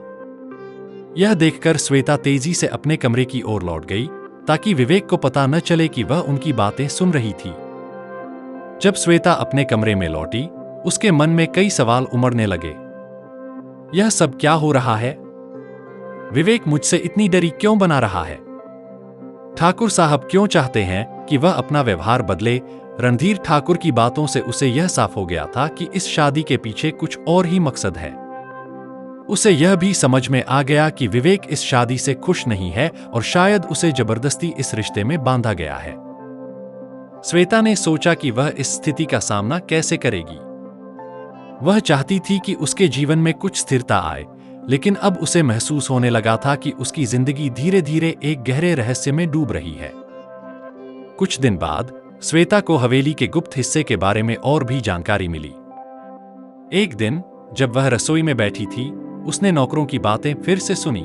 यह देखकर श्वेता तेजी से अपने कमरे की ओर लौट गई ताकि विवेक को पता न चले कि वह उनकी बातें सुन रही थी। जब श्वेता अपने कमरे में लौटी, उसके मन में कई सवाल उमड़ने लगे। यह सब क्या हो रहा है? विवेक मुझसे इतनी डरी क्यों बना रहा है? ठाकुर साहब क्यों चाहते हैं कि वह अपना व्यवहार बदले? रणधीर ठाकुर की बातों से उसे यह साफ हो गया था कि इस शादी के पीछे कुछ और ही मकसद है। उसे यह भी समझ में आ गया कि विवेक इस शादी से खुश नहीं है और शायद उसे जबरदस्ती इस रिश्ते में बांधा गया है। श्वेता ने सोचा कि वह इस स्थिति का सामना कैसे करेगी। वह चाहती थी कि उसके जीवन में कुछ स्थिरता आए, लेकिन अब उसे महसूस होने लगा था कि उसकी जिंदगी धीरे धीरे एक गहरे रहस्य में डूब रही है। कुछ दिन बाद श्वेता को हवेली के गुप्त हिस्से के बारे में और भी जानकारी मिली। एक दिन जब वह रसोई में बैठी थी, उसने नौकरों की बातें फिर से सुनी।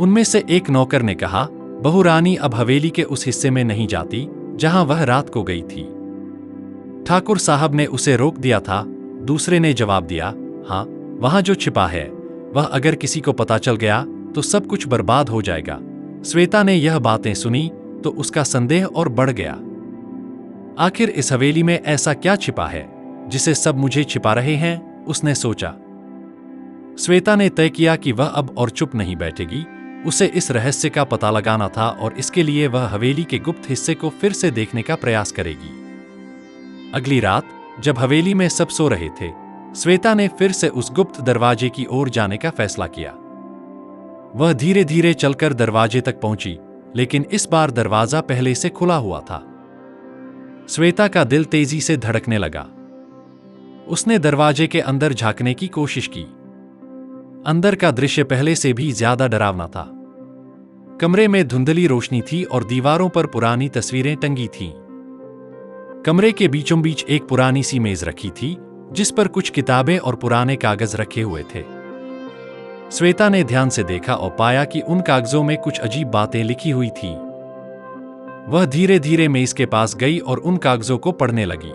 उनमें से एक नौकर ने कहा, बहू रानी अब हवेली के उस हिस्से में नहीं जाती जहां वह रात को गई थी। ठाकुर साहब ने उसे रोक दिया था। दूसरे ने जवाब दिया, हाँ, वहां जो छिपा है वह अगर किसी को पता चल गया तो सब कुछ बर्बाद हो जाएगा। श्वेता ने यह बातें सुनी तो उसका संदेह और बढ़ गया। आखिर इस हवेली में ऐसा क्या छिपा है जिसे सब मुझे छिपा रहे हैं? उसने सोचा। श्वेता ने तय किया कि वह अब और चुप नहीं बैठेगी। उसे इस रहस्य का पता लगाना था और इसके लिए वह हवेली के गुप्त हिस्से को फिर से देखने का प्रयास करेगी। अगली रात जब हवेली में सब सो रहे थे, श्वेता ने फिर से उस गुप्त दरवाजे की ओर जाने का फैसला किया। वह धीरे धीरे चलकर दरवाजे तक पहुंची, लेकिन इस बार दरवाजा पहले से खुला हुआ था। श्वेता का दिल तेजी से धड़कने लगा। उसने दरवाजे के अंदर झांकने की कोशिश की। अंदर का दृश्य पहले से भी ज्यादा डरावना था। कमरे में धुंधली रोशनी थी और दीवारों पर पुरानी तस्वीरें टंगी थीं। कमरे के बीचों बीच एक पुरानी सी मेज रखी थी जिस पर कुछ किताबें और पुराने कागज रखे हुए थे। श्वेता ने ध्यान से देखा और पाया कि उन कागजों में कुछ अजीब बातें लिखी हुई थीं। वह धीरे धीरे मेज के पास गई और उन कागजों को पढ़ने लगी।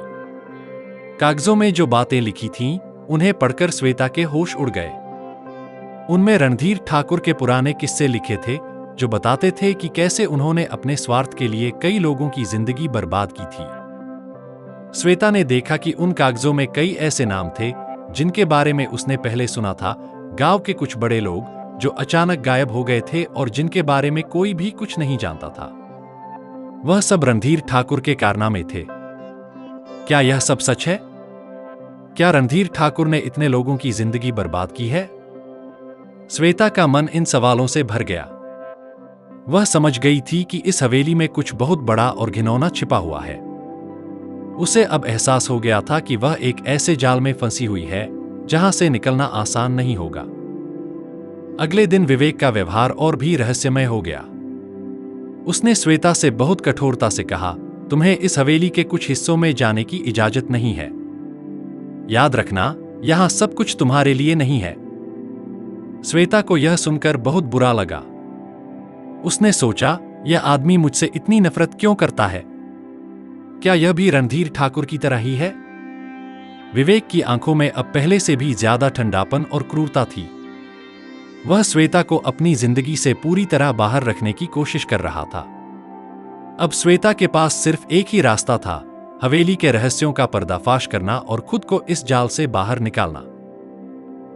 कागजों में जो बातें लिखी थीं, उन्हें पढ़कर श्वेता के होश उड़ गए। उनमें रणधीर ठाकुर के पुराने किस्से लिखे थे जो बताते थे कि कैसे उन्होंने अपने स्वार्थ के लिए कई लोगों की जिंदगी बर्बाद की थी। श्वेता ने देखा कि उन कागजों में कई ऐसे नाम थे जिनके बारे में उसने पहले सुना था। गांव के कुछ बड़े लोग जो अचानक गायब हो गए थे और जिनके बारे में कोई भी कुछ नहीं जानता था। वह सब रणधीर ठाकुर के कारनामे थे। क्या यह सब सच है? क्या रणधीर ठाकुर ने इतने लोगों की जिंदगी बर्बाद की है? श्वेता का मन इन सवालों से भर गया। वह समझ गई थी कि इस हवेली में कुछ बहुत बड़ा और घिनौना छिपा हुआ है। उसे अब एहसास हो गया था कि वह एक ऐसे जाल में फंसी हुई है जहां से निकलना आसान नहीं होगा। अगले दिन विवेक का व्यवहार और भी रहस्यमय हो गया। उसने श्वेता से बहुत कठोरता से कहा, तुम्हें इस हवेली के कुछ हिस्सों में जाने की इजाजत नहीं है। याद रखना, यहां सब कुछ तुम्हारे लिए नहीं है। श्वेता को यह सुनकर बहुत बुरा लगा। उसने सोचा, यह आदमी मुझसे इतनी नफरत क्यों करता है? क्या यह भी रणधीर ठाकुर की तरह ही है? विवेक की आंखों में अब पहले से भी ज्यादा ठंडापन और क्रूरता थी। वह श्वेता को अपनी जिंदगी से पूरी तरह बाहर रखने की कोशिश कर रहा था। अब श्वेता के पास सिर्फ एक ही रास्ता था, हवेली के रहस्यों का पर्दाफाश करना और खुद को इस जाल से बाहर निकालना।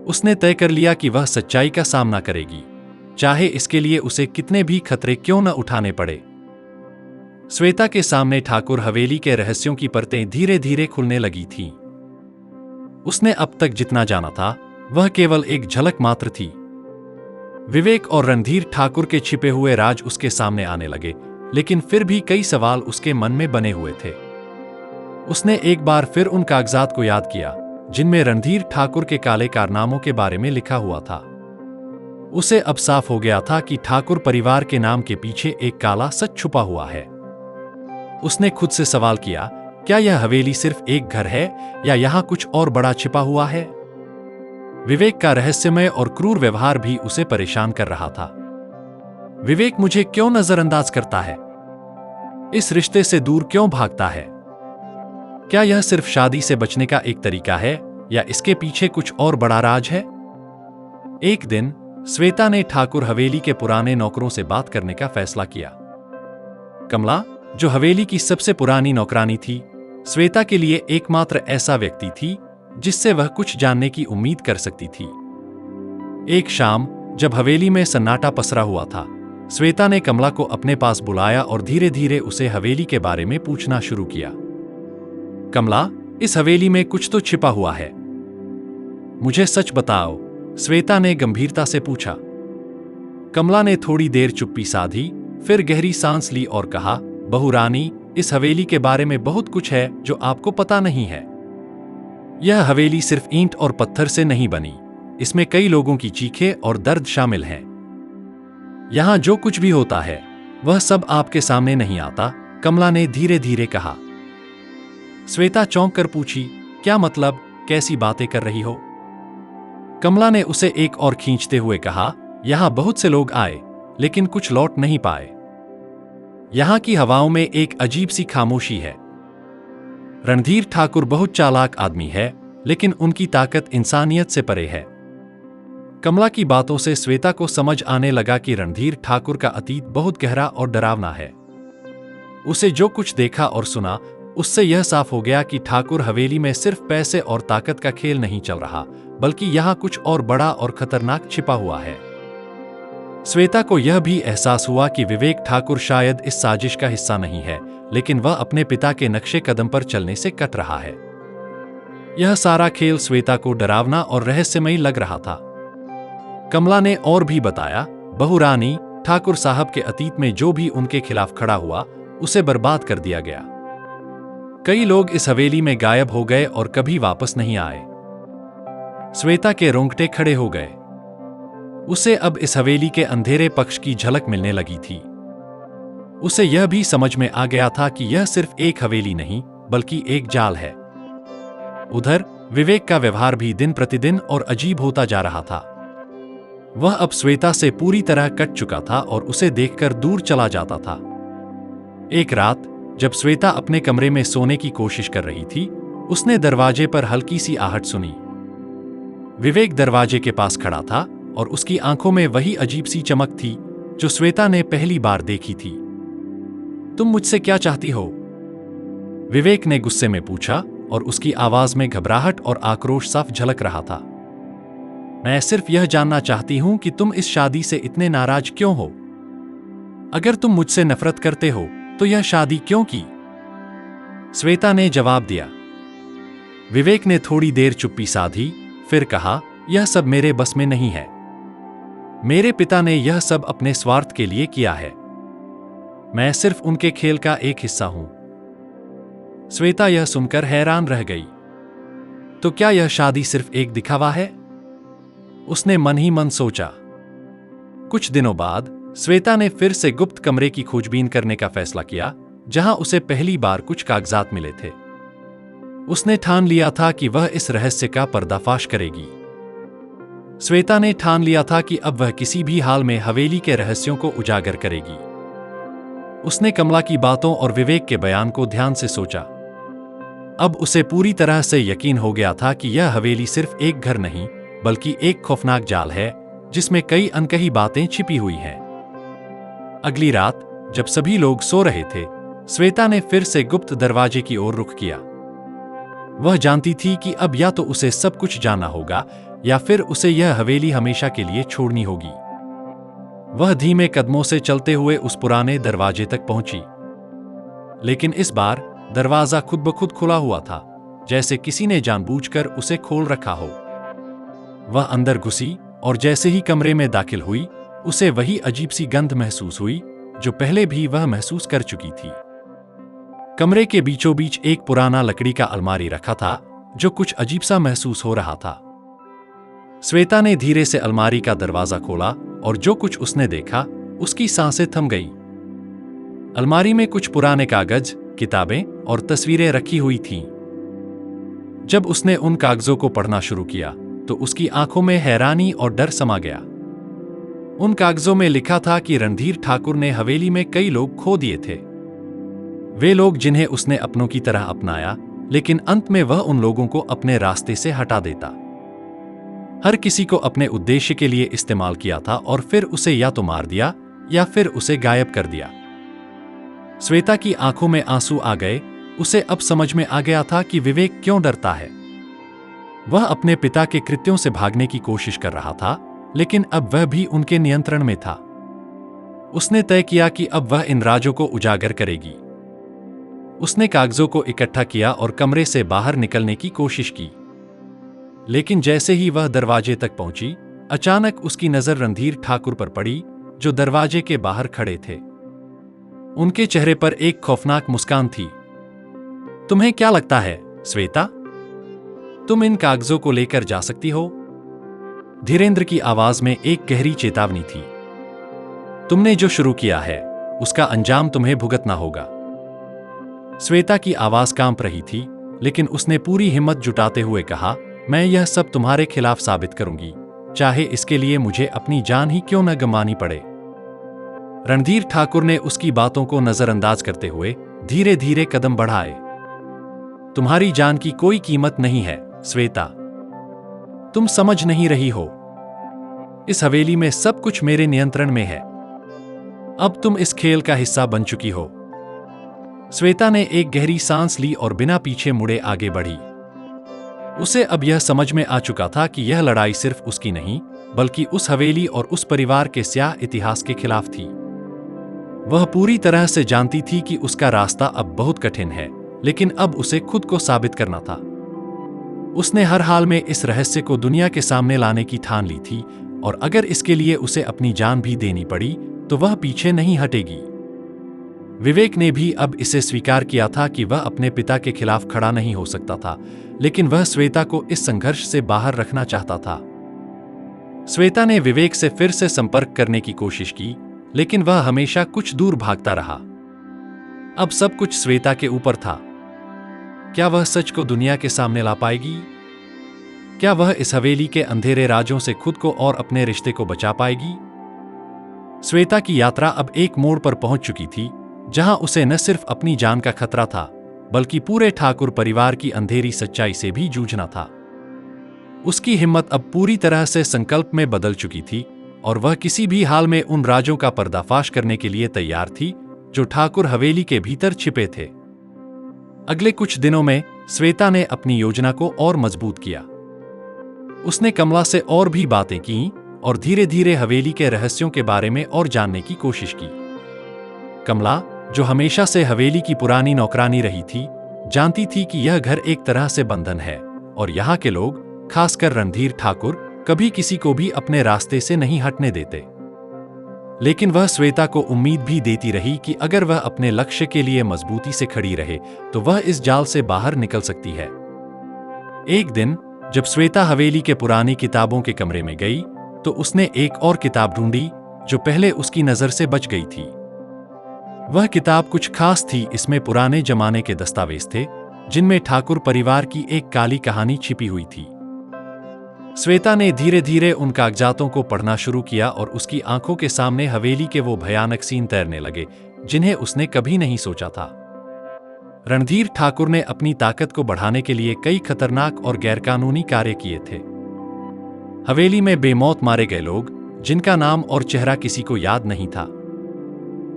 उसने तय कर लिया कि वह सच्चाई का सामना करेगी, चाहे इसके लिए उसे कितने भी खतरे क्यों न उठाने पड़े। श्वेता के सामने ठाकुर हवेली के रहस्यों की परतें धीरे धीरे खुलने लगी थीं। उसने अब तक जितना जाना था वह केवल एक झलक मात्र थी। विवेक और रणधीर ठाकुर के छिपे हुए राज उसके सामने आने लगे, लेकिन फिर भी कई सवाल उसके मन में बने हुए थे। उसने एक बार फिर उन कागजात को याद किया जिनमें रणधीर ठाकुर के काले कारनामों के बारे में लिखा हुआ था। उसे अब साफ हो गया था कि ठाकुर परिवार के नाम के पीछे एक काला सच छुपा हुआ है। उसने खुद से सवाल किया, क्या यह हवेली सिर्फ एक घर है या यहां कुछ और बड़ा छिपा हुआ है? विवेक का रहस्यमय और क्रूर व्यवहार भी उसे परेशान कर रहा था। विवेक मुझे क्यों नजरअंदाज करता है? इस रिश्ते से दूर क्यों भागता है? क्या यह सिर्फ शादी से बचने का एक तरीका है या इसके पीछे कुछ और बड़ा राज है? एक दिन श्वेता ने ठाकुर हवेली के पुराने नौकरों से बात करने का फैसला किया। कमला, जो हवेली की सबसे पुरानी नौकरानी थी, श्वेता के लिए एकमात्र ऐसा व्यक्ति थी जिससे वह कुछ जानने की उम्मीद कर सकती थी। एक शाम जब हवेली में सन्नाटा पसरा हुआ था, श्वेता ने कमला को अपने पास बुलाया और धीरे धीरे उसे हवेली के बारे में पूछना शुरू किया। कमला, इस हवेली में कुछ तो छिपा हुआ है। मुझे सच बताओ, श्वेता ने गंभीरता से पूछा। कमला ने थोड़ी देर चुप्पी साधी, फिर गहरी सांस ली और कहा, बहू रानी, इस हवेली के बारे में बहुत कुछ है जो आपको पता नहीं है। यह हवेली सिर्फ ईंट और पत्थर से नहीं बनी, इसमें कई लोगों की चीखें और दर्द शामिल हैं। यहां जो कुछ भी होता है वह सब आपके सामने नहीं आता, कमला ने धीरे धीरे कहा। श्वेता चौंक कर पूछी, क्या मतलब, कैसी बातें कर रही हो? कमला ने उसे एक और खींचते हुए कहा, यहां बहुत से लोग आए लेकिन कुछ लौट नहीं पाए। यहां की हवाओं में एक अजीब सी खामोशी है। रणधीर ठाकुर बहुत चालाक आदमी है, लेकिन उनकी ताकत इंसानियत से परे है। कमला की बातों से श्वेता को समझ आने लगा कि रणधीर ठाकुर का अतीत बहुत गहरा और डरावना है। उसे जो कुछ देखा और सुना, उससे यह साफ हो गया कि ठाकुर हवेली में सिर्फ पैसे और ताकत का खेल नहीं चल रहा, बल्कि यहां कुछ और बड़ा और खतरनाक छिपा हुआ है। श्वेता को यह भी एहसास हुआ कि विवेक ठाकुर शायद इस साजिश का हिस्सा नहीं है, लेकिन वह अपने पिता के नक्शे कदम पर चलने से कट रहा है। यह सारा खेल श्वेता को डरावना और रहस्यमयी लग रहा था। कमला ने और भी बताया, बहू रानी, ठाकुर साहब के अतीत में जो भी उनके खिलाफ खड़ा हुआ, उसे बर्बाद कर दिया गया। कई लोग इस हवेली में गायब हो गए और कभी वापस नहीं आए। श्वेता के रोंगटे खड़े हो गए। उसे अब इस हवेली के अंधेरे पक्ष की झलक मिलने लगी थी। उसे यह भी समझ में आ गया था कि यह सिर्फ एक हवेली नहीं, बल्कि एक जाल है। उधर विवेक का व्यवहार भी दिन प्रतिदिन और अजीब होता जा रहा था। वह अब श्वेता से पूरी तरह कट चुका था और उसे देखकर दूर चला जाता था। एक रात जब श्वेता अपने कमरे में सोने की कोशिश कर रही थी, उसने दरवाजे पर हल्की सी आहट सुनी। विवेक दरवाजे के पास खड़ा था और उसकी आंखों में वही अजीब सी चमक थी जो श्वेता ने पहली बार देखी थी। तुम मुझसे क्या चाहती हो? विवेक ने गुस्से में पूछा और उसकी आवाज में घबराहट और आक्रोश साफ झलक रहा था। मैं सिर्फ यह जानना चाहती हूं कि तुम इस शादी से इतने नाराज क्यों हो? अगर तुम मुझसे नफरत करते हो तो यह शादी क्यों की? श्वेता ने जवाब दिया। विवेक ने थोड़ी देर चुप्पी साधी, फिर कहा, यह सब मेरे बस में नहीं है। मेरे पिता ने यह सब अपने स्वार्थ के लिए किया है। मैं सिर्फ उनके खेल का एक हिस्सा हूं। श्वेता यह सुनकर हैरान रह गई। तो क्या यह शादी सिर्फ एक दिखावा है? उसने मन ही मन सोचा। कुछ दिनों बाद श्वेता ने फिर से गुप्त कमरे की खोजबीन करने का फैसला किया, जहां उसे पहली बार कुछ कागजात मिले थे। उसने ठान लिया था कि वह इस रहस्य का पर्दाफाश करेगी। श्वेता ने ठान लिया था कि अब वह किसी भी हाल में हवेली के रहस्यों को उजागर करेगी। उसने कमला की बातों और विवेक के बयान को ध्यान से सोचा। अब उसे पूरी तरह से यकीन हो गया था कि यह हवेली सिर्फ एक घर नहीं, बल्कि एक खौफनाक जाल है जिसमें कई अनकही बातें छिपी हुई हैं। अगली रात जब सभी लोग सो रहे थे, श्वेता ने फिर से गुप्त दरवाजे की ओर रुख किया। वह जानती थी कि अब या तो उसे सब कुछ जानना होगा या फिर उसे यह हवेली हमेशा के लिए छोड़नी होगी। वह धीमे कदमों से चलते हुए उस पुराने दरवाजे तक पहुंची, लेकिन इस बार दरवाजा खुद ब खुद खुला हुआ था, जैसे किसी ने जानबूझकर उसे खोल रखा हो। वह अंदर घुसी और जैसे ही कमरे में दाखिल हुई, उसे वही अजीब सी गंध महसूस हुई जो पहले भी वह महसूस कर चुकी थी। कमरे के बीचों बीच एक पुराना लकड़ी का अलमारी रखा था जो कुछ अजीब सा महसूस हो रहा था। श्वेता ने धीरे से अलमारी का दरवाजा खोला और जो कुछ उसने देखा उसकी सांसें थम गईं। अलमारी में कुछ पुराने कागज, किताबें और तस्वीरें रखी हुई थीं। जब उसने उन कागजों को पढ़ना शुरू किया तो उसकी आंखों में हैरानी और डर समा गया। उन कागजों में लिखा था कि रणधीर ठाकुर ने हवेली में कई लोग खो दिए थे। वे लोग जिन्हें उसने अपनों की तरह अपनाया, लेकिन अंत में वह उन लोगों को अपने रास्ते से हटा देता। हर किसी को अपने उद्देश्य के लिए इस्तेमाल किया था और फिर उसे या तो मार दिया या फिर उसे गायब कर दिया। श्वेता की आंखों में आंसू आ गए। उसे अब समझ में आ गया था कि विवेक क्यों डरता है। वह अपने पिता के कृत्यों से भागने की कोशिश कर रहा था, लेकिन अब वह भी उनके नियंत्रण में था। उसने तय किया कि अब वह इन राजों को उजागर करेगी। उसने कागजों को इकट्ठा किया और कमरे से बाहर निकलने की कोशिश की, लेकिन जैसे ही वह दरवाजे तक पहुंची, अचानक उसकी नजर रणधीर ठाकुर पर पड़ी, जो दरवाजे के बाहर खड़े थे। उनके चेहरे पर एक खौफनाक मुस्कान थी। तुम्हें क्या लगता है, श्वेता? तुम इन कागजों को लेकर जा सकती हो? धीरेंद्र की आवाज में एक गहरी चेतावनी थी। तुमने जो शुरू किया है, उसका अंजाम तुम्हें भुगतना होगा। श्वेता की आवाज कांप रही थी, लेकिन उसने पूरी हिम्मत जुटाते हुए कहा, मैं यह सब तुम्हारे खिलाफ साबित करूंगी, चाहे इसके लिए मुझे अपनी जान ही क्यों न गंवानी पड़े। रणधीर ठाकुर ने उसकी बातों को नजरअंदाज करते हुए धीरे धीरे कदम बढ़ाए। तुम्हारी जान की कोई कीमत नहीं है, श्वेता। तुम समझ नहीं रही हो। इस हवेली में सब कुछ मेरे नियंत्रण में है। अब तुम इस खेल का हिस्सा बन चुकी हो। श्वेता ने एक गहरी सांस ली और बिना पीछे मुड़े आगे बढ़ी। उसे अब यह समझ में आ चुका था कि यह लड़ाई सिर्फ उसकी नहीं, बल्कि उस हवेली और उस परिवार के स्याह इतिहास के खिलाफ थी। वह पूरी तरह से जानती थी कि उसका रास्ता अब बहुत कठिन है, लेकिन अब उसे खुद को साबित करना था। उसने हर हाल में इस रहस्य को दुनिया के सामने लाने की ठान ली थी, और अगर इसके लिए उसे अपनी जान भी देनी पड़ी तो वह पीछे नहीं हटेगी। विवेक ने भी अब इसे स्वीकार किया था कि वह अपने पिता के खिलाफ खड़ा नहीं हो सकता था, लेकिन वह श्वेता को इस संघर्ष से बाहर रखना चाहता था। श्वेता ने विवेक से फिर से संपर्क करने की कोशिश की, लेकिन वह हमेशा कुछ दूर भागता रहा। अब सब कुछ श्वेता के ऊपर था। क्या वह सच को दुनिया के सामने ला पाएगी? क्या वह इस हवेली के अंधेरे राजों से खुद को और अपने रिश्ते को बचा पाएगी? श्वेता की यात्रा अब एक मोड़ पर पहुंच चुकी थी, जहां उसे न सिर्फ अपनी जान का खतरा था, बल्कि पूरे ठाकुर परिवार की अंधेरी सच्चाई से भी जूझना था। उसकी हिम्मत अब पूरी तरह से संकल्प में बदल चुकी थी, और वह किसी भी हाल में उन राजों का पर्दाफाश करने के लिए तैयार थी जो ठाकुर हवेली के भीतर छिपे थे। अगले कुछ दिनों में श्वेता ने अपनी योजना को और मजबूत किया। उसने कमला से और भी बातें की और धीरे धीरे हवेली के रहस्यों के बारे में और जानने की कोशिश की। कमला, जो हमेशा से हवेली की पुरानी नौकरानी रही थी, जानती थी कि यह घर एक तरह से बंधन है और यहाँ के लोग, खासकर रणधीर ठाकुर, कभी किसी को भी अपने रास्ते से नहीं हटने देते। लेकिन वह श्वेता को उम्मीद भी देती रही कि अगर वह अपने लक्ष्य के लिए मजबूती से खड़ी रहे तो वह इस जाल से बाहर निकल सकती है। एक दिन जब श्वेता हवेली के पुरानी किताबों के कमरे में गई तो उसने एक और किताब ढूंढी जो पहले उसकी नजर से बच गई थी। वह किताब कुछ खास थी। इसमें पुराने जमाने के दस्तावेज थे जिनमें ठाकुर परिवार की एक काली कहानी छिपी हुई थी। श्वेता ने धीरे धीरे उन कागजातों को पढ़ना शुरू किया और उसकी आंखों के सामने हवेली के वो भयानक सीन तैरने लगे जिन्हें उसने कभी नहीं सोचा था। रणधीर ठाकुर ने अपनी ताकत को बढ़ाने के लिए कई खतरनाक और गैरकानूनी कार्य किए थे। हवेली में बेमौत मारे गए लोग जिनका नाम और चेहरा किसी को याद नहीं था,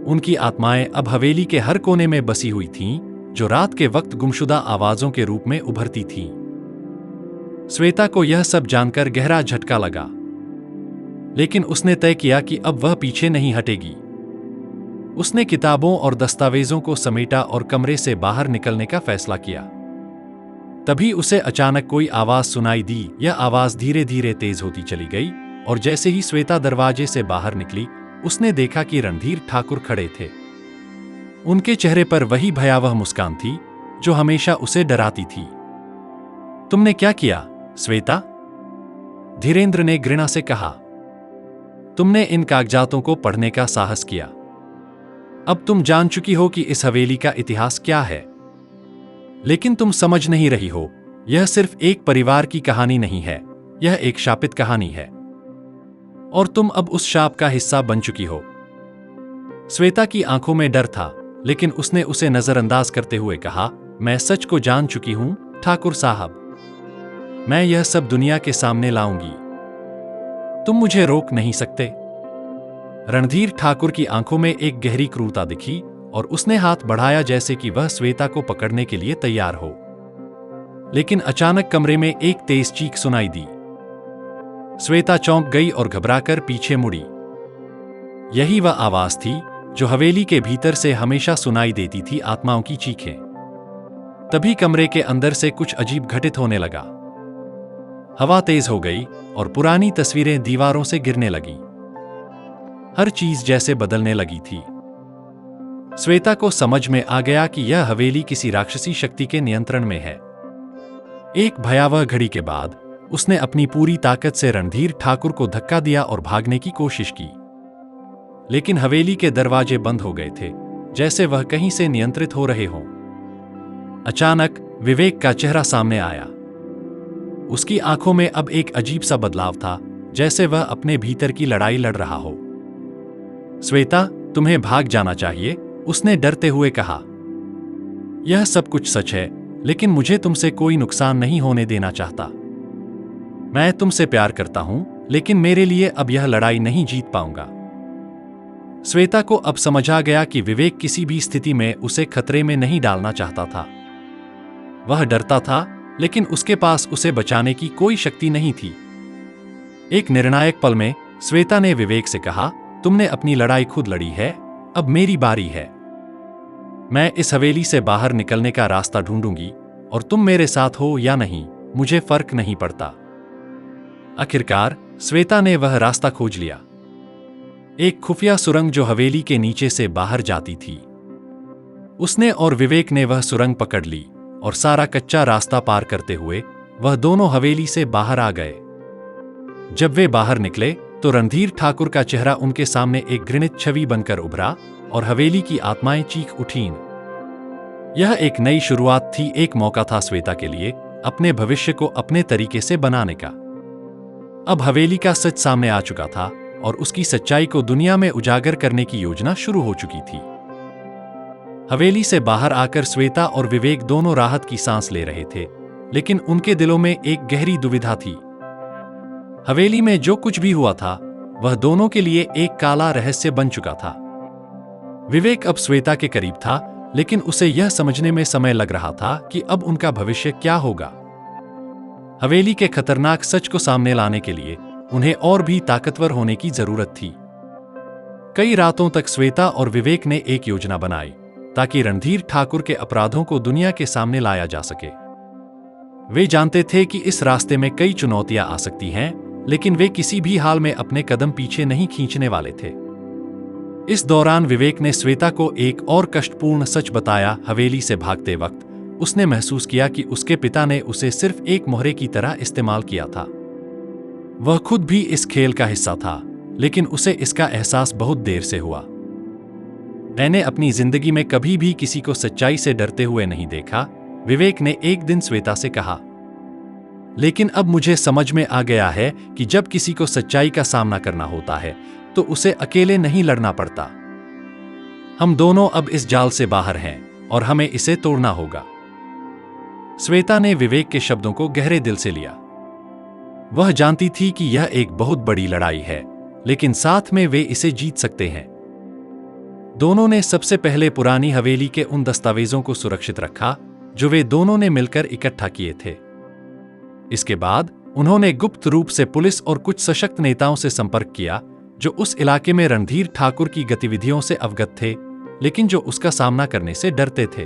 उनकी आत्माएं अब हवेली के हर कोने में बसी हुई थीं, जो रात के वक्त गुमशुदा आवाजों के रूप में उभरती थीं। श्वेता को यह सब जानकर गहरा झटका लगा, लेकिन उसने तय किया कि अब वह पीछे नहीं हटेगी। उसने किताबों और दस्तावेजों को समेटा और कमरे से बाहर निकलने का फैसला किया। तभी उसे अचानक कोई आवाज सुनाई दी। यह आवाज धीरे धीरे तेज होती चली गई और जैसे ही श्वेता दरवाजे से बाहर निकली उसने देखा कि रणधीर ठाकुर खड़े थे। उनके चेहरे पर वही भयावह मुस्कान थी जो हमेशा उसे डराती थी। तुमने क्या किया, श्वेता? धीरेंद्र ने घृणा से कहा। तुमने इन कागजातों को पढ़ने का साहस किया। अब तुम जान चुकी हो कि इस हवेली का इतिहास क्या है, लेकिन तुम समझ नहीं रही हो, यह सिर्फ एक परिवार की कहानी नहीं है, यह एक शापित कहानी है और तुम अब उस शाप का हिस्सा बन चुकी हो। श्वेता की आंखों में डर था, लेकिन उसने उसे नजरअंदाज करते हुए कहा, मैं सच को जान चुकी हूं ठाकुर साहब। मैं यह सब दुनिया के सामने लाऊंगी। तुम मुझे रोक नहीं सकते। रणधीर ठाकुर की आंखों में एक गहरी क्रूरता दिखी और उसने हाथ बढ़ाया जैसे कि वह श्वेता को पकड़ने के लिए तैयार हो। लेकिन अचानक कमरे में एक तेज चीख सुनाई दी। श्वेता चौंक गई और घबराकर पीछे मुड़ी। यही वह आवाज थी जो हवेली के भीतर से हमेशा सुनाई देती थी, आत्माओं की चीखें। तभी कमरे के अंदर से कुछ अजीब घटित होने लगा। हवा तेज हो गई और पुरानी तस्वीरें दीवारों से गिरने लगी। हर चीज जैसे बदलने लगी थी। श्वेता को समझ में आ गया कि यह हवेली किसी राक्षसी शक्ति के नियंत्रण में है। एक भयावह घड़ी के बाद उसने अपनी पूरी ताकत से रणधीर ठाकुर को धक्का दिया और भागने की कोशिश की, लेकिन हवेली के दरवाजे बंद हो गए थे, जैसे वह कहीं से नियंत्रित हो रहे हों। अचानक विवेक का चेहरा सामने आया। उसकी आंखों में अब एक अजीब सा बदलाव था, जैसे वह अपने भीतर की लड़ाई लड़ रहा हो। श्वेता, तुम्हें भाग जाना चाहिए, उसने डरते हुए कहा। यह सब कुछ सच है, लेकिन मुझे तुमसे कोई नुकसान नहीं होने देना चाहता। मैं तुमसे प्यार करता हूं, लेकिन मेरे लिए अब यह लड़ाई नहीं जीत पाऊंगा। श्वेता को अब समझ आ गया कि विवेक किसी भी स्थिति में उसे खतरे में नहीं डालना चाहता था। वह डरता था, लेकिन उसके पास उसे बचाने की कोई शक्ति नहीं थी। एक निर्णायक पल में श्वेता ने विवेक से कहा, तुमने अपनी लड़ाई खुद लड़ी है, अब मेरी बारी है। मैं इस हवेली से बाहर निकलने का रास्ता ढूंढूंगी और तुम मेरे साथ हो या नहीं, मुझे फर्क नहीं पड़ता। आखिरकार श्वेता ने वह रास्ता खोज लिया, एक खुफिया सुरंग जो हवेली के नीचे से बाहर जाती थी। उसने और विवेक ने वह सुरंग पकड़ ली और सारा कच्चा रास्ता पार करते हुए वह दोनों हवेली से बाहर आ गए। जब वे बाहर निकले तो रणधीर ठाकुर का चेहरा उनके सामने एक घृणित छवि बनकर उभरा और हवेली की आत्माएं चीख उठीं। यह एक नई शुरुआत थी, एक मौका था श्वेता के लिए अपने भविष्य को अपने तरीके से बनाने का। अब हवेली का सच सामने आ चुका था और उसकी सच्चाई को दुनिया में उजागर करने की योजना शुरू हो चुकी थी। हवेली से बाहर आकर श्वेता और विवेक दोनों राहत की सांस ले रहे थे, लेकिन उनके दिलों में एक गहरी दुविधा थी। हवेली में जो कुछ भी हुआ था वह दोनों के लिए एक काला रहस्य बन चुका था। विवेक अब श्वेता के करीब था, लेकिन उसे यह समझने में समय लग रहा था कि अब उनका भविष्य क्या होगा। हवेली के खतरनाक सच को सामने लाने के लिए उन्हें और भी ताकतवर होने की जरूरत थी। कई रातों तक श्वेता और विवेक ने एक योजना बनाई ताकि रणधीर ठाकुर के अपराधों को दुनिया के सामने लाया जा सके। वे जानते थे कि इस रास्ते में कई चुनौतियां आ सकती हैं, लेकिन वे किसी भी हाल में अपने कदम पीछे नहीं खींचने वाले थे। इस दौरान विवेक ने श्वेता को एक और कष्टपूर्ण सच बताया। हवेली से भागते वक्त उसने महसूस किया कि उसके पिता ने उसे सिर्फ एक मोहरे की तरह इस्तेमाल किया था। वह खुद भी इस खेल का हिस्सा था, लेकिन उसे इसका एहसास बहुत देर से हुआ। मैंने अपनी जिंदगी में कभी भी किसी को सच्चाई से डरते हुए नहीं देखा, विवेक ने एक दिन श्वेता से कहा। लेकिन अब मुझे समझ में आ गया है कि जब किसी को सच्चाई का सामना करना होता है तो उसे अकेले नहीं लड़ना पड़ता। हम दोनों अब इस जाल से बाहर हैं और हमें इसे तोड़ना होगा। श्वेता ने विवेक के शब्दों को गहरे दिल से लिया। वह जानती थी कि यह एक बहुत बड़ी लड़ाई है, लेकिन साथ में वे इसे जीत सकते हैं। दोनों ने सबसे पहले पुरानी हवेली के उन दस्तावेजों को सुरक्षित रखा जो वे दोनों ने मिलकर इकट्ठा किए थे। इसके बाद उन्होंने गुप्त रूप से पुलिस और कुछ सशक्त नेताओं से संपर्क किया जो उस इलाके में रणधीर ठाकुर की गतिविधियों से अवगत थे, लेकिन जो उसका सामना करने से डरते थे।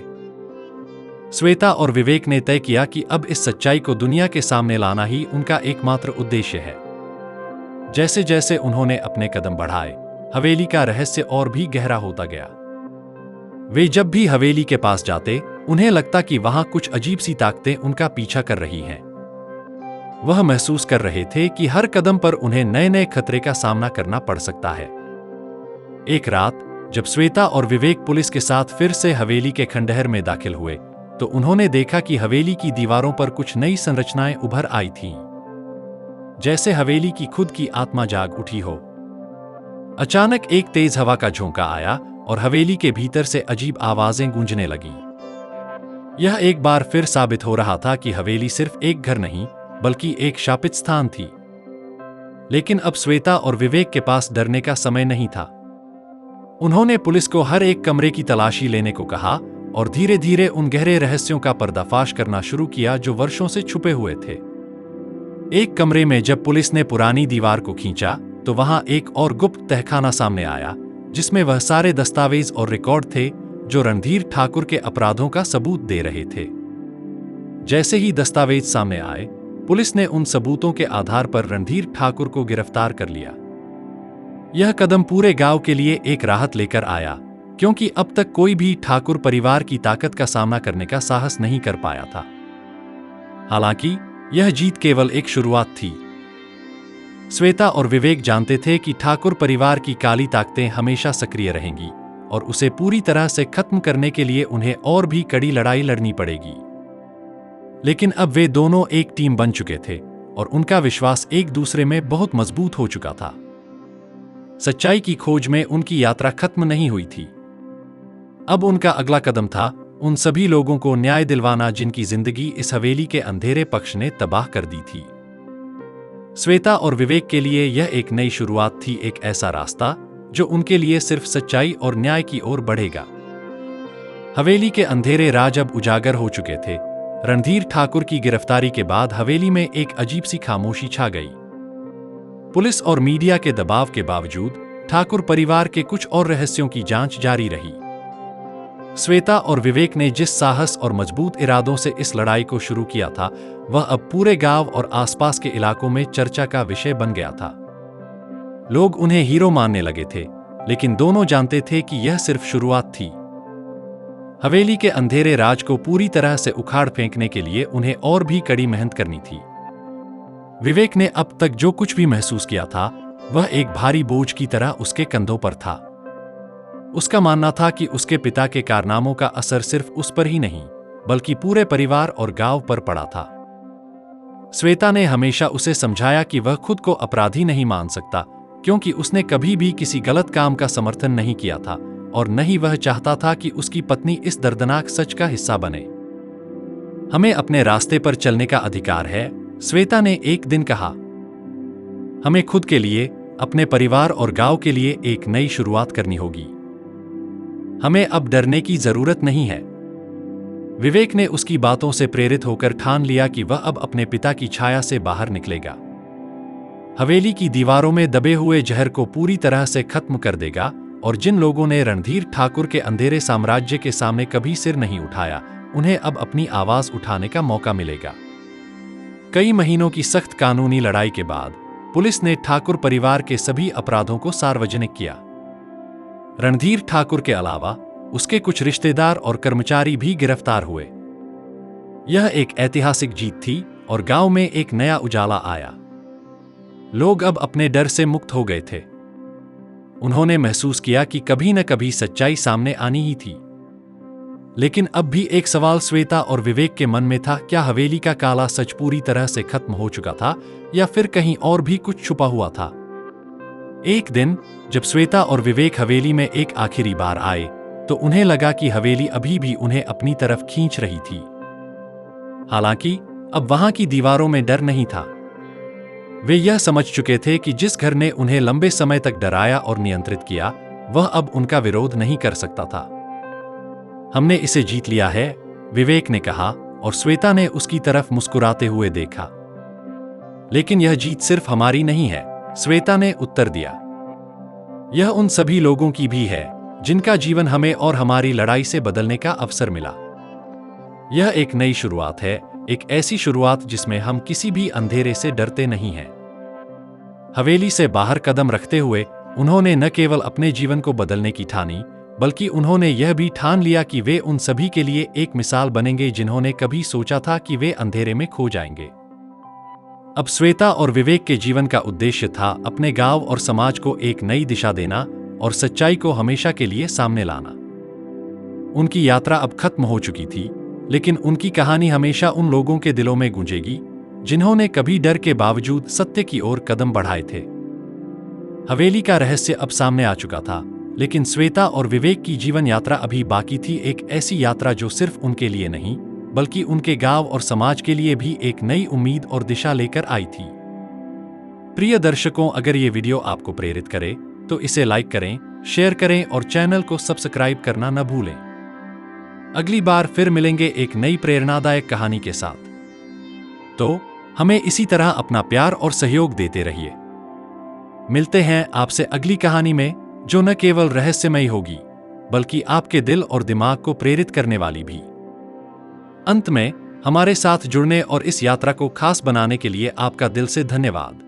श्वेता और विवेक ने तय किया कि अब इस सच्चाई को दुनिया के सामने लाना ही उनका एकमात्र उद्देश्य है। जैसे जैसे उन्होंने अपने कदम बढ़ाए, हवेली का रहस्य और भी गहरा होता गया। वे जब भी हवेली के पास जाते, उन्हें लगता कि वहां कुछ अजीब सी ताकतें उनका पीछा कर रही हैं। वह महसूस कर रहे थे कि हर कदम पर उन्हें नए नए खतरे का सामना करना पड़ सकता है। एक रात जब श्वेता और विवेक पुलिस के साथ फिर से हवेली के खंडहर में दाखिल हुए, तो उन्होंने देखा कि हवेली की दीवारों पर कुछ नई संरचनाएं उभर आई थीं, जैसे हवेली की खुद की आत्मा जाग उठी हो। अचानक एक तेज हवा का झोंका आया और हवेली के भीतर से अजीब आवाजें गूंजने लगीं। यह एक बार फिर साबित हो रहा था कि हवेली सिर्फ एक घर नहीं, बल्कि एक शापित स्थान थी। लेकिन अब श्वेता और विवेक के पास डरने का समय नहीं था। उन्होंने पुलिस को हर एक कमरे की तलाशी लेने को कहा और धीरे धीरे उन गहरे रहस्यों का पर्दाफाश करना शुरू किया जो वर्षों से छुपे हुए थे। एक कमरे में जब पुलिस ने पुरानी दीवार को खींचा, तो वहां एक और गुप्त तहखाना सामने आया, जिसमें वह सारे दस्तावेज और रिकॉर्ड थे जो रणधीर ठाकुर के अपराधों का सबूत दे रहे थे। जैसे ही दस्तावेज सामने आए, पुलिस ने उन सबूतों के आधार पर रणधीर ठाकुर को गिरफ्तार कर लिया। यह कदम पूरे गांव के लिए एक राहत लेकर आया, क्योंकि अब तक कोई भी ठाकुर परिवार की ताकत का सामना करने का साहस नहीं कर पाया था। हालांकि यह जीत केवल एक शुरुआत थी। श्वेता और विवेक जानते थे कि ठाकुर परिवार की काली ताकतें हमेशा सक्रिय रहेंगी और उसे पूरी तरह से खत्म करने के लिए उन्हें और भी कड़ी लड़ाई लड़नी पड़ेगी। लेकिन अब वे दोनों एक टीम बन चुके थे और उनका विश्वास एक दूसरे में बहुत मजबूत हो चुका था। सच्चाई की खोज में उनकी यात्रा खत्म नहीं हुई थी। अब उनका अगला कदम था उन सभी लोगों को न्याय दिलवाना जिनकी जिंदगी इस हवेली के अंधेरे पक्ष ने तबाह कर दी थी। श्वेता और विवेक के लिए यह एक नई शुरुआत थी, एक ऐसा रास्ता जो उनके लिए सिर्फ सच्चाई और न्याय की ओर बढ़ेगा। हवेली के अंधेरे राज अब उजागर हो चुके थे। रणधीर ठाकुर की गिरफ्तारी के बाद हवेली में एक अजीब सी खामोशी छा गई। पुलिस और मीडिया के दबाव के बावजूद ठाकुर परिवार के कुछ और रहस्यों की जांच जारी रही। श्वेता और विवेक ने जिस साहस और मजबूत इरादों से इस लड़ाई को शुरू किया था, वह अब पूरे गांव और आसपास के इलाकों में चर्चा का विषय बन गया था। लोग उन्हें हीरो मानने लगे थे, लेकिन दोनों जानते थे कि यह सिर्फ शुरुआत थी। हवेली के अंधेरे राज को पूरी तरह से उखाड़ फेंकने के लिए उन्हें और भी कड़ी मेहनत करनी थी। विवेक ने अब तक जो कुछ भी महसूस किया था, वह एक भारी बोझ की तरह उसके कंधों पर था। उसका मानना था कि उसके पिता के कारनामों का असर सिर्फ उस पर ही नहीं, बल्कि पूरे परिवार और गांव पर पड़ा था। श्वेता ने हमेशा उसे समझाया कि वह खुद को अपराधी नहीं मान सकता, क्योंकि उसने कभी भी किसी गलत काम का समर्थन नहीं किया था और न ही वह चाहता था कि उसकी पत्नी इस दर्दनाक सच का हिस्सा बने। हमें अपने रास्ते पर चलने का अधिकार है, श्वेता ने एक दिन कहा। हमें खुद के लिए, अपने परिवार और गांव के लिए एक नई शुरुआत करनी होगी। हमें अब डरने की जरूरत नहीं है। विवेक ने उसकी बातों से प्रेरित होकर ठान लिया कि वह अब अपने पिता की छाया से बाहर निकलेगा। हवेली की दीवारों में दबे हुए जहर को पूरी तरह से खत्म कर देगा और जिन लोगों ने रणधीर ठाकुर के अंधेरे साम्राज्य के सामने कभी सिर नहीं उठाया, उन्हें अब अपनी आवाज उठाने का मौका मिलेगा। कई महीनों की सख्त कानूनी लड़ाई के बाद पुलिस ने ठाकुर परिवार के सभी अपराधों को सार्वजनिक किया। रणधीर ठाकुर के अलावा उसके कुछ रिश्तेदार और कर्मचारी भी गिरफ्तार हुए। यह एक ऐतिहासिक जीत थी और गांव में एक नया उजाला आया। लोग अब अपने डर से मुक्त हो गए थे। उन्होंने महसूस किया कि कभी न कभी सच्चाई सामने आनी ही थी। लेकिन अब भी एक सवाल श्वेता और विवेक के मन में था, क्या हवेली का काला सच पूरी तरह से खत्म हो चुका था या फिर कहीं और भी कुछ छुपा हुआ था? एक दिन जब श्वेता और विवेक हवेली में एक आखिरी बार आए तो उन्हें लगा कि हवेली अभी भी उन्हें अपनी तरफ खींच रही थी। हालांकि अब वहां की दीवारों में डर नहीं था। वे यह समझ चुके थे कि जिस घर ने उन्हें लंबे समय तक डराया और नियंत्रित किया, वह अब उनका विरोध नहीं कर सकता था। हमने इसे जीत लिया है, विवेक ने कहा और श्वेता ने उसकी तरफ मुस्कुराते हुए देखा। लेकिन यह जीत सिर्फ हमारी नहीं है, श्वेता ने उत्तर दिया। यह उन सभी लोगों की भी है जिनका जीवन हमें और हमारी लड़ाई से बदलने का अवसर मिला। यह एक नई शुरुआत है, एक ऐसी शुरुआत जिसमें हम किसी भी अंधेरे से डरते नहीं हैं। हवेली से बाहर कदम रखते हुए उन्होंने न केवल अपने जीवन को बदलने की ठानी, बल्कि उन्होंने यह भी ठान लिया कि वे उन सभी के लिए एक मिसाल बनेंगे जिन्होंने कभी सोचा था कि वे अंधेरे में खो जाएंगे। अब श्वेता और विवेक के जीवन का उद्देश्य था अपने गांव और समाज को एक नई दिशा देना और सच्चाई को हमेशा के लिए सामने लाना। उनकी यात्रा अब खत्म हो चुकी थी, लेकिन उनकी कहानी हमेशा उन लोगों के दिलों में गूंजेगी जिन्होंने कभी डर के बावजूद सत्य की ओर कदम बढ़ाए थे। हवेली का रहस्य अब सामने आ चुका था, लेकिन श्वेता और विवेक की जीवन यात्रा अभी बाकी थी, एक ऐसी यात्रा जो सिर्फ उनके लिए नहीं बल्कि उनके गांव और समाज के लिए भी एक नई उम्मीद और दिशा लेकर आई थी। प्रिय दर्शकों, अगर ये वीडियो आपको प्रेरित करे तो इसे लाइक करें, शेयर करें और चैनल को सब्सक्राइब करना न भूलें। अगली बार फिर मिलेंगे एक नई प्रेरणादायक कहानी के साथ। तो हमें इसी तरह अपना प्यार और सहयोग देते रहिए। मिलते हैं आपसे अगली कहानी में, जो न केवल रहस्यमयी होगी बल्कि आपके दिल और दिमाग को प्रेरित करने वाली भी। अंत में हमारे साथ जुड़ने और इस यात्रा को खास बनाने के लिए आपका दिल से धन्यवाद।